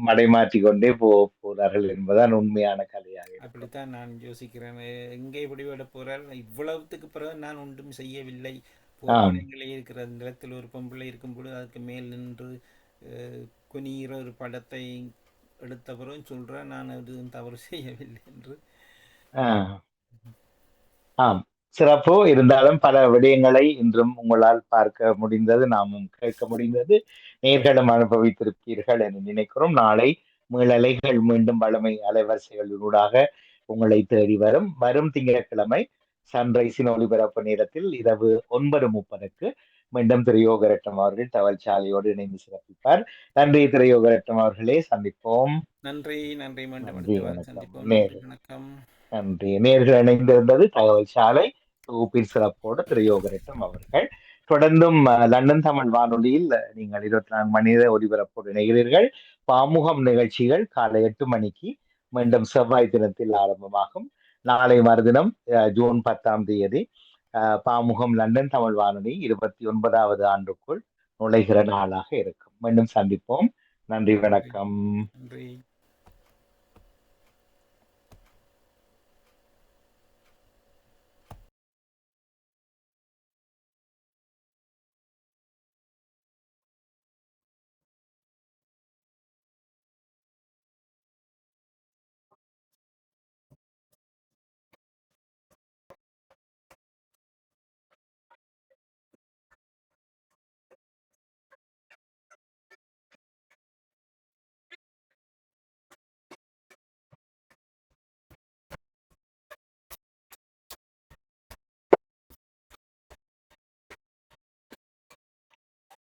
மடைமாற்றி கொண்டே போறார்கள் என்பதுதான் உண்மையான கதையாக. அப்படித்தான் நான் யோசிக்கிறேன். எங்கே விடுவிட போறார், இவ்வளவுத்துக்கு பிறகு நான் ஒன்றும் செய்யவில்லை, புகைப்படங்களே இருக்கிற நிலத்தில் ஒரு பொம்பளை இருக்கும் பொழுது அதுக்கு மேல் நின்று குனிகிற ஒரு படத்தை எடுத்த பிறகு சொல்றேன் நான் எதுவும் தவறு செய்யவில்லை என்று. ஆம், சிறப்பு. இருந்தாலும் பல விடயங்களை இன்றும் உங்களால் பார்க்க முடிந்தது, நாமும் கேட்க முடிந்தது, நேர்களும் அனுபவித்திருப்பீர்கள் என்று நினைக்கிறோம். நாளை மீளலைகள் மீண்டும் வளமை அலைவரிசைகளினூடாக உங்களை தேடி வரும் திங்கட்கிழமை சன்ரைஸின் ஒளிபரப்பு நேரத்தில் இரவு 9:30 மீண்டும் திரையோகரட்டம் அவர்கள் தவழ்ச்சாலையோடு இணைந்து சிறப்பிப்பார். நன்றி திரையோகரட்டம் அவர்களே, சந்திப்போம். நன்றி. நன்றி. நேர்கள் இணைந்திருந்தது தகவல் சாலை தொகுப்பின் சிறப்போடு திரையோகரட்டம் அவர்கள். தொடர்ந்தும் லண்டன் தமிழ் வானொலியில் நீங்கள் 24 மணி நேர ஒலிபரப்போடு இணைகிறீர்கள். பாமுகம் நிகழ்ச்சிகள் காலை 8 மணிக்கு மீண்டும் செவ்வாய் தினத்தில் ஆரம்பமாகும். நாளை மறுதினம் ஜூன் 10 பாமுகம் லண்டன் தமிழ் வானொலி 29வது ஆண்டுக்குள் நுழைகிற நாளாக இருக்கும். மீண்டும் சந்திப்போம். நன்றி, வணக்கம்.